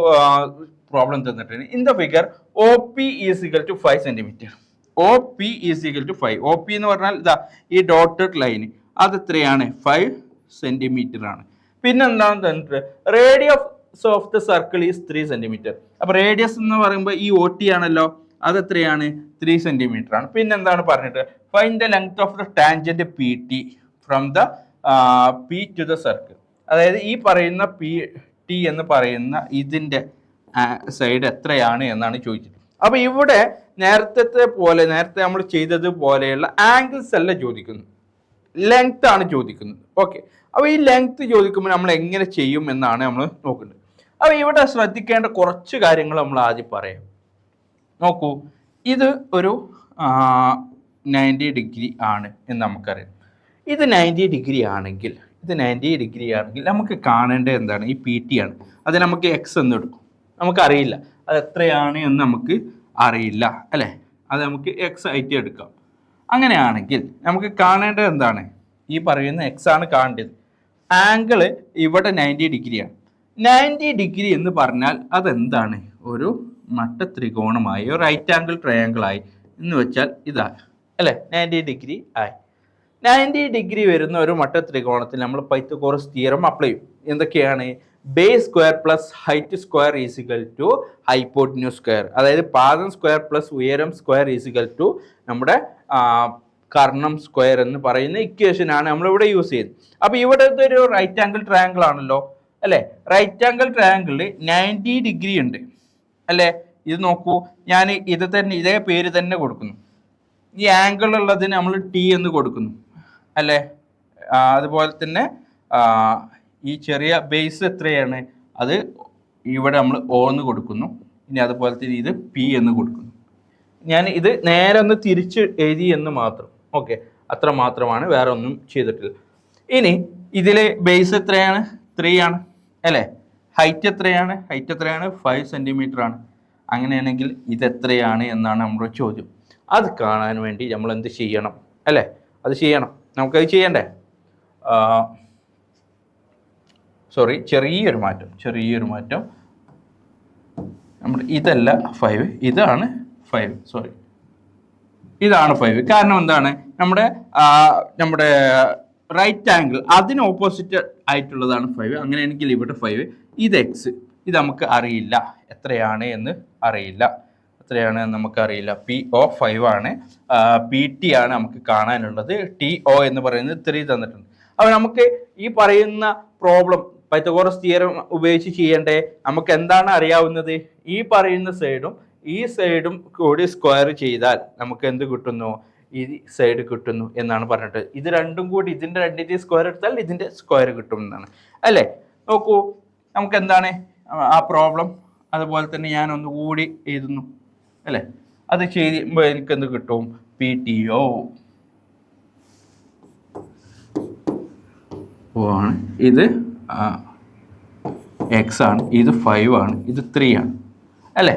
പ്രോബ്ലം തന്നിട്ടുണ്ട്. In the figure OP is equal to 5 centimetre. OP is equal to 5. OP എന്ന് പറഞ്ഞാൽ ഈ ഡോട്ടഡ് ലൈൻ അത് എത്രയാണ്? 5 സെൻറ്റിമീറ്റർ ആണ്. പിന്നെ എന്താണ് തന്നിട്ട്? Radius of the circle is 3 centimetre. അപ്പൊ റേഡിയസ് എന്ന് പറയുമ്പോൾ ഈ ഒ ടി ആണല്ലോ, അത് എത്രയാണ്? 3 സെന്റിമീറ്റർ ആണ്. പിന്നെ എന്താണ് പറഞ്ഞിട്ട്? Find the length of the tangent P T from the P to the circle. അതായത് ഈ പറയുന്ന പി ടി എന്ന് പറയുന്ന ഇതിന്റെ സൈഡ് എത്രയാണ് എന്നാണ് ചോദിച്ചത്. അപ്പൊ ഇവിടെ നേരത്തെ നമ്മൾ ചെയ്തതുപോലെയുള്ള ആംഗിൾസ് അല്ല ചോദിക്കുന്നത്, ലെങ്ത് ആണ് ചോദിക്കുന്നത്. ഓക്കെ, അപ്പോൾ ഈ ലെങ്ത് ചോദിക്കുമ്പോൾ നമ്മൾ എങ്ങനെ ചെയ്യും എന്നാണ് നമ്മൾ നോക്കുന്നത്. അപ്പോൾ ഇവിടെ ശ്രദ്ധിക്കേണ്ട കുറച്ച് കാര്യങ്ങൾ നമ്മൾ ആദ്യം പറയാം. നോക്കൂ, ഇത് ഒരു 90 ഡിഗ്രി ആണ് എന്ന് നമുക്കറിയാം. ഇത് 90 ഡിഗ്രി ആണെങ്കിൽ നമുക്ക് കാണേണ്ടത് എന്താണ്? ഈ പി ടി ആണ്. അത് നമുക്ക് എക്സ് എന്ന് എടുക്കും. നമുക്കറിയില്ല അത് എത്രയാണ് എന്ന് നമുക്ക് അറിയില്ല അല്ലേ. അത് നമുക്ക് എക്സ് ആയിട്ട് എടുക്കാം. അങ്ങനെയാണെങ്കിൽ നമുക്ക് കാണേണ്ടത് എന്താണ്? ഈ പറയുന്ന എക്സ് ആണ് കാണേണ്ടത്. ആംഗിള് ഇവിടെ 90 ഡിഗ്രിയാണ്. 90 ഡിഗ്രി എന്ന് പറഞ്ഞാൽ അതെന്താണ്? ഒരു മട്ടത്രികോണമായി, റൈറ്റ് ആംഗിൾ ട്രയാങ്കിൾ ആയി എന്ന് വെച്ചാൽ ഇതാണ് അല്ലേ. 90 ഡിഗ്രി ആയി. 90 ഡിഗ്രി വരുന്ന ഒരു മട്ടത്രികോണത്തിൽ നമ്മൾ പൈത്തഗോറസ് തിയറം അപ്ലൈ ചെയ്യും. എന്തൊക്കെയാണ്? Base square plus height square is equal to hypotenuse square. അതായത് പാദം സ്ക്വയർ പ്ലസ് ഉയരം സ്ക്വയർ ഈസിക്കൽ ടു നമ്മുടെ കർണം സ്ക്വയർ എന്ന് പറയുന്ന ഇക്വേഷൻ ആണ് നമ്മളിവിടെ യൂസ് ചെയ്യുന്നത്. അപ്പോൾ ഇവിടുത്തെ ഒരു റൈറ്റ് ആംഗിൾ ട്രയാങ്കിൾ ആണല്ലോ അല്ലേ. റൈറ്റ് ആംഗിൾ ട്രയാങ്കിളിൽ 90 ഡിഗ്രി ഉണ്ട് അല്ലേ. ഇത് നോക്കൂ, ഞാൻ ഇതേ പേര് തന്നെ കൊടുക്കുന്നു. ഈ ആംഗിൾ ഉള്ളതിന് നമ്മൾ ടി എന്ന് കൊടുക്കുന്നു അല്ലേ. അതുപോലെ തന്നെ ഈ ചെറിയ ബേസ് എത്രയാണ്? അത് ഇവിടെ നമ്മൾ ഒ എന്ന് കൊടുക്കുന്നു. ഇനി അതുപോലെ തന്നെ ഇത് പി എന്ന് കൊടുക്കുന്നു. ഞാൻ ഇത് നേരെ ഒന്ന് തിരിച്ച് എഴുതി എന്ന് മാത്രം. ഓക്കെ, അത്ര മാത്രമാണ്, വേറെ ഒന്നും ചെയ്തിട്ടില്ല. ഇനി ഇതിലെ ബേസ് എത്രയാണ്? 3 ആണ് അല്ലേ. ഹൈറ്റ് എത്രയാണ്? 5 സെന്റിമീറ്റർ ആണ്. അങ്ങനെയാണെങ്കിൽ ഇതെത്രയാണ് എന്നാണ് നമ്മുടെ ചോദ്യം. അത് കാണാൻ വേണ്ടി നമ്മൾ എന്ത് ചെയ്യണം അല്ലേ? അത് ചെയ്യണം. നമുക്കത് ചെയ്യണ്ടേ? ചെറിയൊരു മാറ്റം. നമ്മുടെ ഇതല്ല 5, ഇതാണ് 5. ഇതാണ് 5. കാരണം എന്താണ്? നമ്മുടെ റൈറ്റ് ആംഗിൾ അതിന് ഓപ്പോസിറ്റ് ആയിട്ടുള്ളതാണ് 5. അങ്ങനെയാണെങ്കിൽ ഇവിടെ 5, ഇത് എക്സ്. ഇത് നമുക്ക് അറിയില്ല എത്രയാണ് എന്ന് നമുക്കറിയില്ല. പി ഒ 5 ആണ്. പി ടി ആണ് നമുക്ക് കാണാനുള്ളത്. ടി ഒ എന്ന് പറയുന്നത് 3 തന്നിട്ടുണ്ട്. അപ്പോൾ നമുക്ക് ഈ പറയുന്ന പ്രോബ്ലം പൈത്തഗോറസ് തിയറം ഉപയോഗിച്ച് ചെയ്യേണ്ടേ? നമുക്ക് എന്താണ് അറിയാവുന്നത്? ഈ പറയുന്ന സൈഡും ഈ സൈഡും കൂടി സ്ക്വയർ ചെയ്താൽ നമുക്ക് എന്ത് കിട്ടുന്നു? ഈ സൈഡ് കിട്ടുന്നു എന്നാണ് പറഞ്ഞിട്ട്. ഇത് രണ്ടും കൂടി ഇതിൻ്റെ രണ്ടിൻ്റെ സ്ക്വയർ എടുത്താൽ ഇതിൻ്റെ സ്ക്വയർ കിട്ടും എന്നാണ് അല്ലേ. നോക്കൂ, നമുക്ക് എന്താണ് ആ പ്രോബ്ലം. അതുപോലെ തന്നെ ഞാൻ ഒന്നുകൂടി എഴുതുന്നു അല്ലേ. അത് ചെയ്യുമ്പോൾ എനിക്കെന്ത് കിട്ടും? പി ടി ഒ ആണ്. ഇത് എക്സ് ആണ്. ഇത് 5 ആണ്. ഇത് 3 ആണ് അല്ലേ.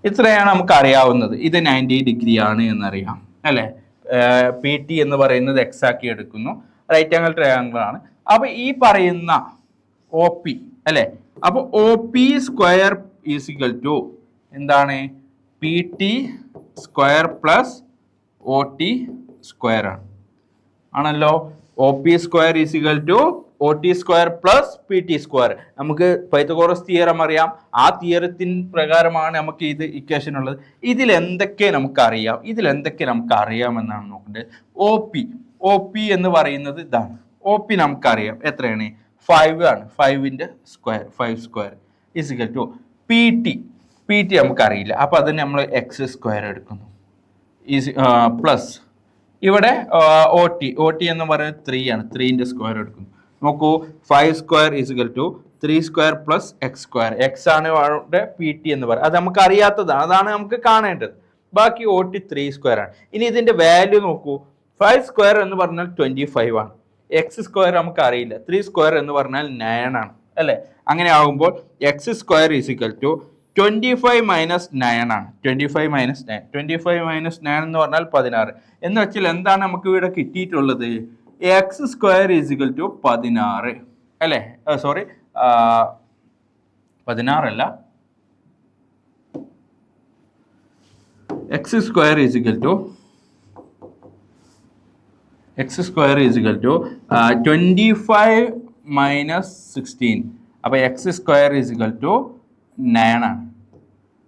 ഇത്രയാണ് നമുക്ക് അറിയാവുന്നത്. ഇത് 90 ഡിഗ്രി ആണ് എന്നറിയാം അല്ലേ. പി ടി എന്ന് പറയുന്നത് എക്സ് ആക്കി എടുക്കുന്നു. റൈറ്റ് ആംഗിൾ ട്രയാങ്കിൾ ആണ്. അപ്പോൾ ഈ പറയുന്ന ഒ പി അല്ലേ. അപ്പോൾ O P square is equal to എന്താണ്? P T square plus O T square ആണല്ലോ. O P square is equal to O T square plus P T square. നമുക്ക് പൈത്തഗോറസ് തിയറം അറിയാം. ആ തിയറത്തിന് പ്രകാരമാണ് നമുക്ക് ഇത് ഇക്വേഷൻ ഉള്ളത്. ഇതിൽ എന്തൊക്കെ നമുക്കറിയാമെന്നാണ് നോക്കേണ്ടത്. ഒ പി എന്ന് പറയുന്നത് ഇതാണ്. ഒ പി നമുക്കറിയാം എത്രയാണ്? 5 ആണ്. 5ന്റെ square 5 square is equal to P T നമുക്കറിയില്ല. അപ്പോൾ അതിന് നമ്മൾ എക്സ് സ്ക്വയർ എടുക്കുന്നു പ്ലസ് ഇവിടെ ഒ ടി എന്ന് പറയുന്നത് 3 ആണ്. 3ന്റെ സ്ക്വയർ എടുക്കുന്നു. നോക്കൂ, 5 square is equal to 3 square plus X square. X ആണ് ഇവിടെ പി ടി എന്ന് പറയുന്നത്. അത് നമുക്ക് അറിയാത്തതാണ്, അതാണ് നമുക്ക് കാണേണ്ടത്. ബാക്കി ഒ ടി 3 സ്ക്വയർ ആണ്. ഇനി ഇതിന്റെ വാല്യൂ നോക്കൂ. 5 സ്ക്വയർ എന്ന് പറഞ്ഞാൽ 25 ആണ്. എക്സ് സ്ക്വയർ നമുക്ക് അറിയില്ല. 3 സ്ക്വയർ എന്ന് പറഞ്ഞാൽ 9 ആണ് അല്ലേ. അങ്ങനെ ആകുമ്പോൾ X square is equal to 25 minus 9 ആണ്. 25 മൈനസ് 9 എന്ന് പറഞ്ഞാൽ 16 എന്ന് വെച്ചാൽ എന്താണ് നമുക്ക് ഇവിടെ കിട്ടിയിട്ടുള്ളത്? എക്സ് സ്ക്വയർ ഈസിക്കൽ ടു 16 അല്ലേ. 16 അല്ല, X square is equal to 25 minus 16 അപ്പോൾ X square is equal to 9 ആണ്.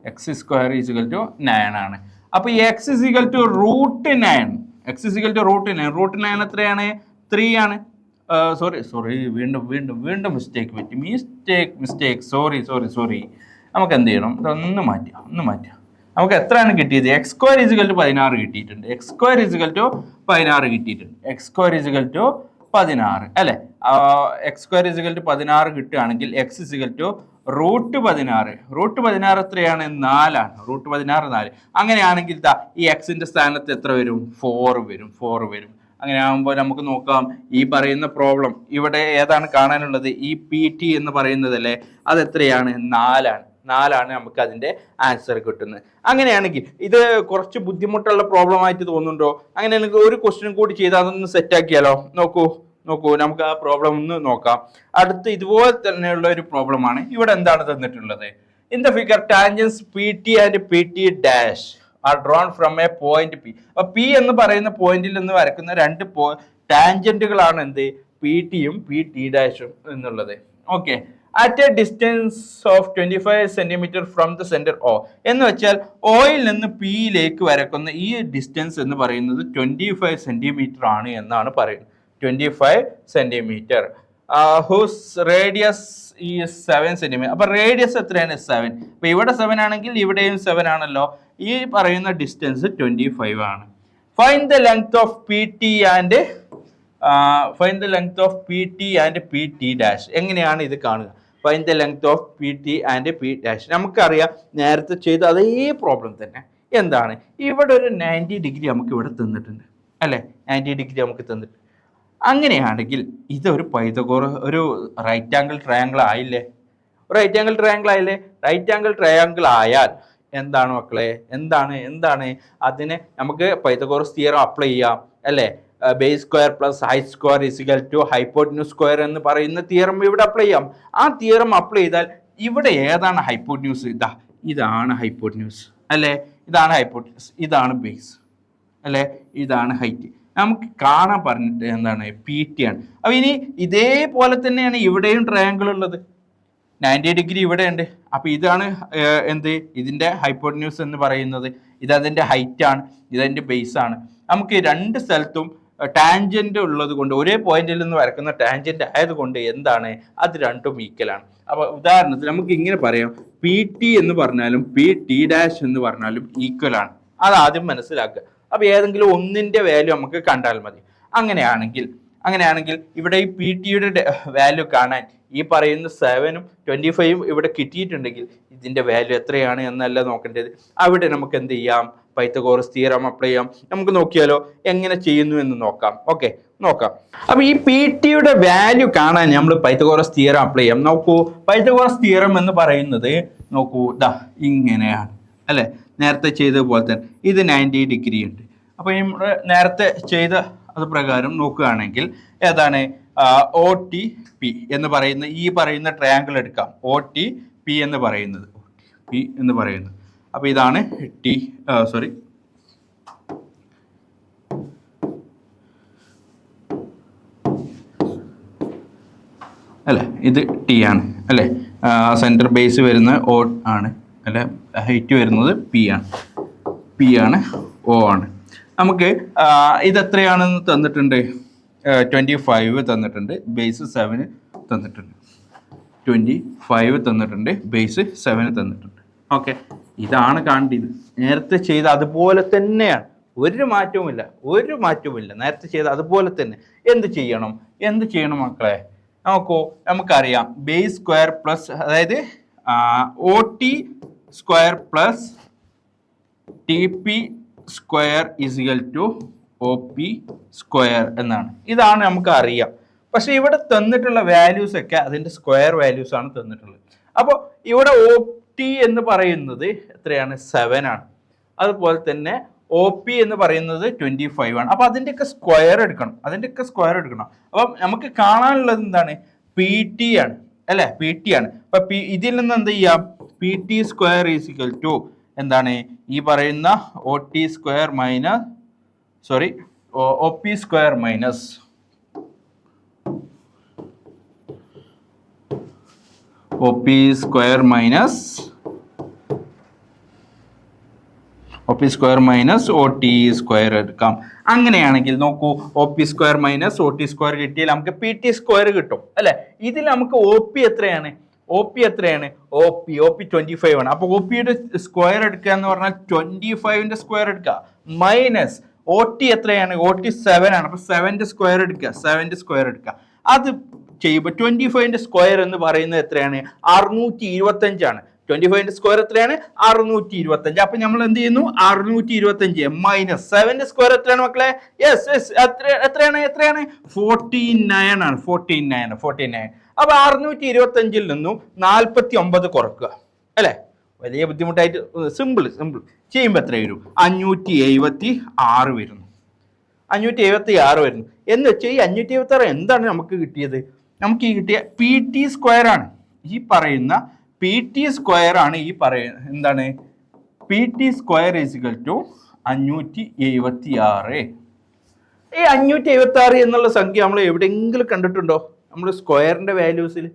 X square is equal to 9 ആണ്. അപ്പോൾ ഈ X is equal to √9. X is equal to √9 എത്രയാണ്? 3 ആണ്. സോറി വീണ്ടും മിസ്റ്റേക്ക് പറ്റി. Mistake sorry. നമുക്ക് എന്ത് ചെയ്യണം? ഇതൊന്ന് മാറ്റാം. നമുക്ക് എത്രയാണ് കിട്ടിയത്? X square is equal to 16 കിട്ടിയിട്ടുണ്ട്. X square is equal to 16 കിട്ടിയിട്ടുണ്ട്. X square is equal to 16 അല്ലേ? X square is equal to 16 കിട്ടുകയാണെങ്കിൽ എക്സ് ഈസ് ഇക്വൽ ടു √16. √16 എത്രയാണ്? 4 ആണ്. √16 4. അങ്ങനെയാണെങ്കിൽ ഈ എക്സിന്റെ സ്ഥാനത്ത് എത്ര വരും? 4 വരും. അങ്ങനെ ആകുമ്പോൾ നമുക്ക് നോക്കാം, ഈ പറയുന്ന പ്രോബ്ലം ഇവിടെ ഏതാണ് കാണാനുള്ളത്? ഈ പി ടി എന്ന് പറയുന്നതല്ലേ, അത് എത്രയാണ്? 4 നമുക്ക് അതിന്റെ ആൻസർ കിട്ടുന്നത്. അങ്ങനെയാണെങ്കിൽ ഇത് കുറച്ച് ബുദ്ധിമുട്ടുള്ള പ്രോബ്ലം ആയിട്ട് തോന്നുന്നുണ്ടോ? അങ്ങനെയാണെങ്കിൽ ഒരു ക്വസ്റ്റ്യൻ കൂടി ചെയ്ത് അതൊന്ന് സെറ്റ് ആക്കിയാലോ? നോക്കൂ നമുക്ക് ആ പ്രോബ്ലം ഒന്ന് നോക്കാം. അടുത്ത് ഇതുപോലെ തന്നെയുള്ള ഒരു പ്രോബ്ലമാണ്. ഇവിടെ എന്താണ് തന്നിട്ടുള്ളത്? In the figure tangents P T and P T dash are drawn from A point P. അപ്പൊ പി എന്ന് പറയുന്ന പോയിന്റിൽ നിന്ന് വരക്കുന്ന രണ്ട് ടാൻജന്റുകളാണ് എന്ത്? പി ടിയും പി ടി ഡാഷും എന്നുള്ളത്. Okay, at A distance of 25 centimetre from the centre O എന്ന് വെച്ചാൽ ഒയിൽ നിന്ന് പിയിലേക്ക് വരക്കുന്ന ഈ ഡിസ്റ്റൻസ് എന്ന് പറയുന്നത് 25 സെന്റിമീറ്റർ ആണ് എന്നാണ് പറയുന്നത്. 25 സെന്റിമീറ്റർ. ഹൂസ് റേഡിയസ് ഈ 7 സെന്റിമീറ്റർ. അപ്പൊ റേഡിയസ് എത്രയാണ്? 7. അപ്പൊ ഇവിടെ 7 ആണെങ്കിൽ ഇവിടെയും 7 ആണല്ലോ. ഈ പറയുന്ന ഡിസ്റ്റൻസ് 25 ആണ്. Find the length of P T and P T dash. എങ്ങനെയാണ് ഇത് കാണുക? Find the length of P T and P dash. നമുക്കറിയാം, നേരത്തെ ചെയ്ത അതേ പ്രോബ്ലം തന്നെ. എന്താണ്? ഇവിടെ ഒരു 90 ഡിഗ്രി നമുക്ക് ഇവിടെ തന്നിട്ടുണ്ട് അല്ലേ? 90 ഡിഗ്രി നമുക്ക് തന്നിട്ടുണ്ട്. അങ്ങനെയാണെങ്കിൽ ഇതൊരു ഒരു റൈറ്റ് ആംഗിൾ ട്രയാങ്കിൾ ആയില്ലേ? റൈറ്റ് ആംഗിൾ ട്രയാങ്കിൾ ആയാൽ എന്താണ് മക്കളെ? എന്താണ് അതിനെ നമുക്ക് പൈതഗോറസ് തിയറം അപ്ലൈ ചെയ്യാം അല്ലേ? Base square plus height square is equal to hypotenuse square എന്ന് പറയുന്ന തിയറം ഇവിടെ അപ്ലൈ ചെയ്യാം. ആ തിയറം അപ്ലൈ ചെയ്താൽ ഇവിടെ ഏതാണ് ഹൈപ്പോട്ടന്യൂസ്? ഇതാണ് ഹൈപ്പോട്ടന്യൂസ് അല്ലേ? ഇതാണ് ഹൈപ്പോട്ടന്യൂസ്, ഇതാണ് ബേസ് അല്ലേ? ഇതാണ് ഹൈറ്റ്. നമുക്ക് കാണാൻ പറഞ്ഞിട്ട് എന്താണ്? പി ടി ആണ്. അപ്പൊ ഇനി ഇതേപോലെ തന്നെയാണ് ഇവിടെയും ട്രയാങ്കിൾ ഉള്ളത്. 90 ഡിഗ്രി ഇവിടെ ഉണ്ട്. അപ്പൊ ഇതാണ് എന്ത്? ഇതിന്റെ ഹൈപ്പോട്ടന്യൂസ് എന്ന് പറയുന്നത്. ഇതതിന്റെ ഹൈറ്റ് ആണ്, ഇതതിന്റെ ബേസ് ആണ്. നമുക്ക് രണ്ട് സ്ഥലത്തും ടാൻജന്റ് ഉള്ളത് കൊണ്ട്, ഒരേ പോയിന്റിൽ നിന്ന് വരക്കുന്ന ടാൻജന്റ് ആയതുകൊണ്ട് എന്താണ്? അത് രണ്ടും ഈക്വൽ ആണ്. അപ്പൊ ഉദാഹരണത്തിന് നമുക്ക് ഇങ്ങനെ പറയാം, പി ടി എന്ന് പറഞ്ഞാലും പി ടി ഡാഷ് എന്ന് പറഞ്ഞാലും ഈക്വൽ ആണ്. അത് ആദ്യം മനസ്സിലാക്കുക. അപ്പൊ ഏതെങ്കിലും ഒന്നിന്റെ വാല്യൂ നമുക്ക് കണ്ടാൽ മതി. അങ്ങനെയാണെങ്കിൽ ഇവിടെ ഈ പി ടിയുടെ വാല്യൂ കാണാൻ ഈ പറയുന്ന 7ഉം 25ഉം ഇവിടെ കിട്ടിയിട്ടുണ്ടെങ്കിൽ ഇതിന്റെ വാല്യൂ എത്രയാണ് എന്നല്ല നോക്കേണ്ടത്. അവിടെ നമുക്ക് എന്ത് ചെയ്യാം? പൈതഗോറസ് തിയറം അപ്ലൈ ചെയ്യാം. നമുക്ക് നോക്കിയാലോ എങ്ങനെ ചെയ്യുന്നു എന്ന് നോക്കാം. നോക്കാം. അപ്പൊ ഈ പി ടിയുടെ വാല്യൂ കാണാൻ നമ്മൾ പൈതഗോറസ് തിയറം അപ്ലൈ ചെയ്യാം. നോക്കൂ, പൈതഗോറസ് തിയറം എന്ന് പറയുന്നത് നോക്കൂ, ഇങ്ങനെയാണ് അല്ലെ? നേരത്തെ ചെയ്തതുപോലെ തന്നെ ഇത് 90 ഡിഗ്രി ഉണ്ട്. അപ്പൊ നമ്മൾ നേരത്തെ ചെയ്ത അത് പ്രകാരം നോക്കുകയാണെങ്കിൽ ഏതാണ്? ഒ ടി പി എന്ന് പറയുന്ന ഈ പറയുന്ന ട്രയാങ്കിൾ എടുക്കാം. ഒ ടി പി എന്ന് പറയുന്നത്. അപ്പൊ ഇതാണ് അല്ലെ? ഇത് ടി ആണ് അല്ലെ? സെന്റർ ബേസ് വരുന്ന ഒ ആണ് അല്ലെ? ഹൈറ്റ് വരുന്നത് പി ആണ്, ഒ ആണ്. നമുക്ക് ഇത് എത്രയാണെന്ന് തന്നിട്ടുണ്ട്? 25 തന്നിട്ടുണ്ട്, ബേസ് 7 തന്നിട്ടുണ്ട്. 25 തന്നിട്ടുണ്ട്, ബേസ് 7 തന്നിട്ടുണ്ട്. ഓക്കെ, ഇതാണ് കാണേണ്ടത്. നേരത്തെ ചെയ്ത അതുപോലെ തന്നെയാണ്, ഒരു മാറ്റവുമില്ല. നേരത്തെ ചെയ്ത അതുപോലെ തന്നെ. എന്ത് ചെയ്യണം മക്കളെ? നമുക്കറിയാം, ബേസ് സ്ക്വയർ പ്ലസ്, അതായത് O T square plus T P square is equal to O P square എന്നാണ്. ഇതാണ് നമുക്ക് അറിയാം. പക്ഷെ ഇവിടെ തന്നിട്ടുള്ള വാല്യൂസ് ഒക്കെ അതിന്റെ സ്ക്വയർ വാല്യൂസ് ആണ് തന്നിട്ടുള്ളത്. അപ്പോൾ ഇവിടെ ഒ ടി എന്ന് പറയുന്നത് എത്രയാണ്? 7 ആണ്. അതുപോലെ തന്നെ ഒ പി എന്ന് പറയുന്നത് 25 ആണ്. അപ്പൊ അതിന്റെയൊക്കെ സ്ക്വയർ എടുക്കണം. അപ്പം നമുക്ക് കാണാനുള്ളത് എന്താണ്? പി ടി ആണ് അല്ലെ? പി ടി ആണ്. അപ്പൊ ഇതിൽ നിന്ന് എന്ത് ചെയ്യാം? P T square is equal to എന്താണ്? ഈ പറയുന്ന O T square O P square minus O P square minus O T square എടുക്കാം. അങ്ങനെയാണെങ്കിൽ നോക്കൂ, O P square minus O T square കിട്ടിയാൽ നമുക്ക് പി ടി സ്ക്വയർ കിട്ടും അല്ലെ. ഇതിൽ നമുക്ക് ഒ പി എത്രയാണ്? ഒ പി 25 ആണ്. അപ്പൊ ഒ പിയുടെ സ്ക്വയർ എടുക്കുക എന്ന് പറഞ്ഞാൽ 25ന്റെ സ്ക്വയർ എടുക്കുക മൈനസ് ഒ ടി എത്രയാണ്? ഒ ടി 7 ആണ്. അപ്പൊ 7ന്റെ സ്ക്വയർ എടുക്കുക. അത് ചെയ്യുമ്പോൾ 25ന്റെ സ്ക്വയർ എന്ന് പറയുന്നത് എത്രയാണ്? 625 ആണ്. 25ന്റെ സ്ക്വയർ എത്രയാണ്? 625. അപ്പൊ നമ്മൾ എന്ത് ചെയ്യുന്നു? 625 മൈനസ് 7ന്റെ സ്ക്വയർ എത്രയാണ് മക്കളെ? എത്രയാണ്? 49 ആണ്. 49. അപ്പൊ 625 നിന്നും 49 കുറക്കുക അല്ലെ. വലിയ ബുദ്ധിമുട്ടായിട്ട് സിമ്പിൾ ചെയ്യുമ്പോൾ എത്ര വരും? 576 വരുന്നു. 576 വരുന്നു എന്ന് വെച്ചാൽ ഈ 576 എന്താണ് നമുക്ക് കിട്ടിയത്? നമുക്ക് ഈ കിട്ടിയ പി ടി സ്ക്വയർ ആണ്. ഈ പറയുന്ന പി ടി സ്ക്വയർ ആണ് എന്താണ്? P T square is equal to 576. ഈ 576 എന്നുള്ള സംഖ്യ നമ്മൾ എവിടെയെങ്കിലും കണ്ടിട്ടുണ്ടോ? നമ്മൾ സ്ക്വയറിന്റെ വാല്യൂസിൽ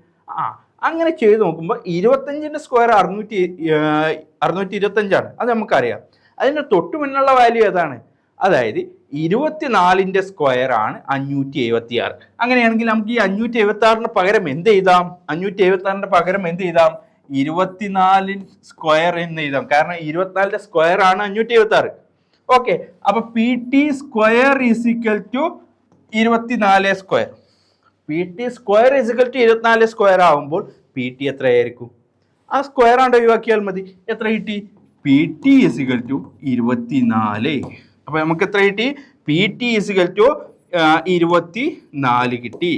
അങ്ങനെ ചെയ്ത് നോക്കുമ്പോൾ 25ന്റെ സ്ക്വയർ 625 ആണ്. അത് നമുക്കറിയാം. അതിന്റെ തൊട്ടു മുന്നുള്ള വാല്യൂ ഏതാണ്? അതായത് 24ന്റെ സ്ക്വയർ ആണ് 576. അങ്ങനെയാണെങ്കിൽ നമുക്ക് ഈ 576ന് പകരം എന്ത് ചെയ്താം? 24 സ്ക്വയർ എന്ന് എഴുതാം. കാരണം 24ന്റെ സ്ക്വയർ ആണ് 576. ഓക്കെ, അപ്പൊ P T square is equal to 24 square. P T square is equal to 24 square ആവുമ്പോൾ പി ടി എത്രയായിരിക്കും? ആ സ്ക്വയർ ആണ്ട് ഒഴിവാക്കിയാൽ മതി. എത്ര കിട്ടി? P T is equal to 24. അപ്പൊ നമുക്ക് എത്ര കിട്ടി? പി ടി ഈസിക്കൽ ടു 24 കിട്ടി.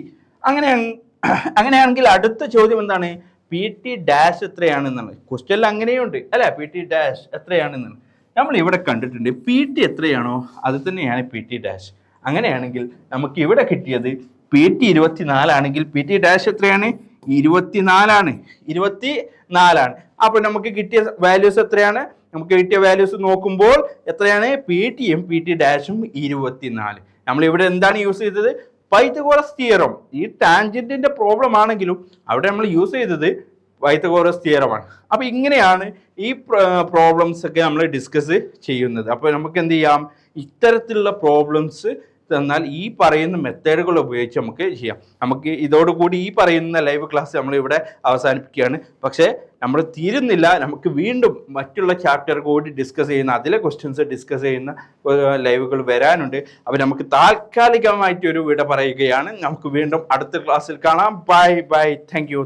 അങ്ങനെയാണെങ്കിൽ അടുത്ത ചോദ്യം എന്താണ്? പി ടി ഡാഷ് എത്രയാണെന്നാണ്. ക്വസ്റ്റ്യനിൽ അങ്ങനെയുണ്ട് അല്ലെ. പി ടി ഡാഷ് എത്രയാണെന്നാണ് നമ്മൾ ഇവിടെ കണ്ടിട്ടുണ്ട്. പി ടി എത്രയാണോ അത് തന്നെയാണ് പി ടി ഡാഷ്. അങ്ങനെയാണെങ്കിൽ നമുക്ക് ഇവിടെ കിട്ടിയത് പി ടി 24 ആണെങ്കിൽ പി ടി ഡാഷ് എത്രയാണ്? 24 ആണ്. അപ്പൊ നമുക്ക് കിട്ടിയ വാല്യൂസ് എത്രയാണ്? നമുക്ക് കിട്ടിയ വാല്യൂസ് നോക്കുമ്പോൾ എത്രയാണ്? പി ടിയും പി ടി ഡാഷും 24. നമ്മൾ ഇവിടെ എന്താണ് യൂസ് ചെയ്തത്? Pythagoras theorem. ഈ ടാൻജന്റിന്റെ പ്രോബ്ലം ആണെങ്കിലും അവിടെ നമ്മൾ യൂസ് ചെയ്തത് പൈത്തഗോറസ് തിയറമാണ്. അപ്പൊ ഇങ്ങനെയാണ് ഈ പ്രോബ്ലംസ് ഒക്കെ നമ്മൾ ഡിസ്കസ് ചെയ്യുന്നത്. അപ്പൊ നമുക്ക് എന്ത് ചെയ്യാം? ഇത്തരത്തിലുള്ള പ്രോബ്ലംസ് തന്നാൽ ഈ പറയുന്ന മെത്തേഡുകൾ ഉപയോഗിച്ച് നമുക്ക് ചെയ്യാം. നമുക്ക് ഇതോടുകൂടി ഈ പറയുന്ന ലൈവ് ക്ലാസ് നമ്മൾ ഇവിടെ അവസാനിപ്പിക്കുകയാണ്. പക്ഷേ നമ്മൾ തീരുന്നില്ല. നമുക്ക് വീണ്ടും മറ്റുള്ള ചാപ്റ്റർ കൂടി ഡിസ്കസ് ചെയ്യുന്ന, അതിലെ ക്വസ്റ്റ്യൻസ് ഡിസ്കസ് ചെയ്യുന്ന ലൈവുകൾ വരാനുണ്ട്. അപ്പോൾ നമുക്ക് താൽക്കാലികമായിട്ട് ഒരു വിട പറയുകയാണ്. നമുക്ക് വീണ്ടും അടുത്ത ക്ലാസ്സിൽ കാണാം. ബൈ. Thank you.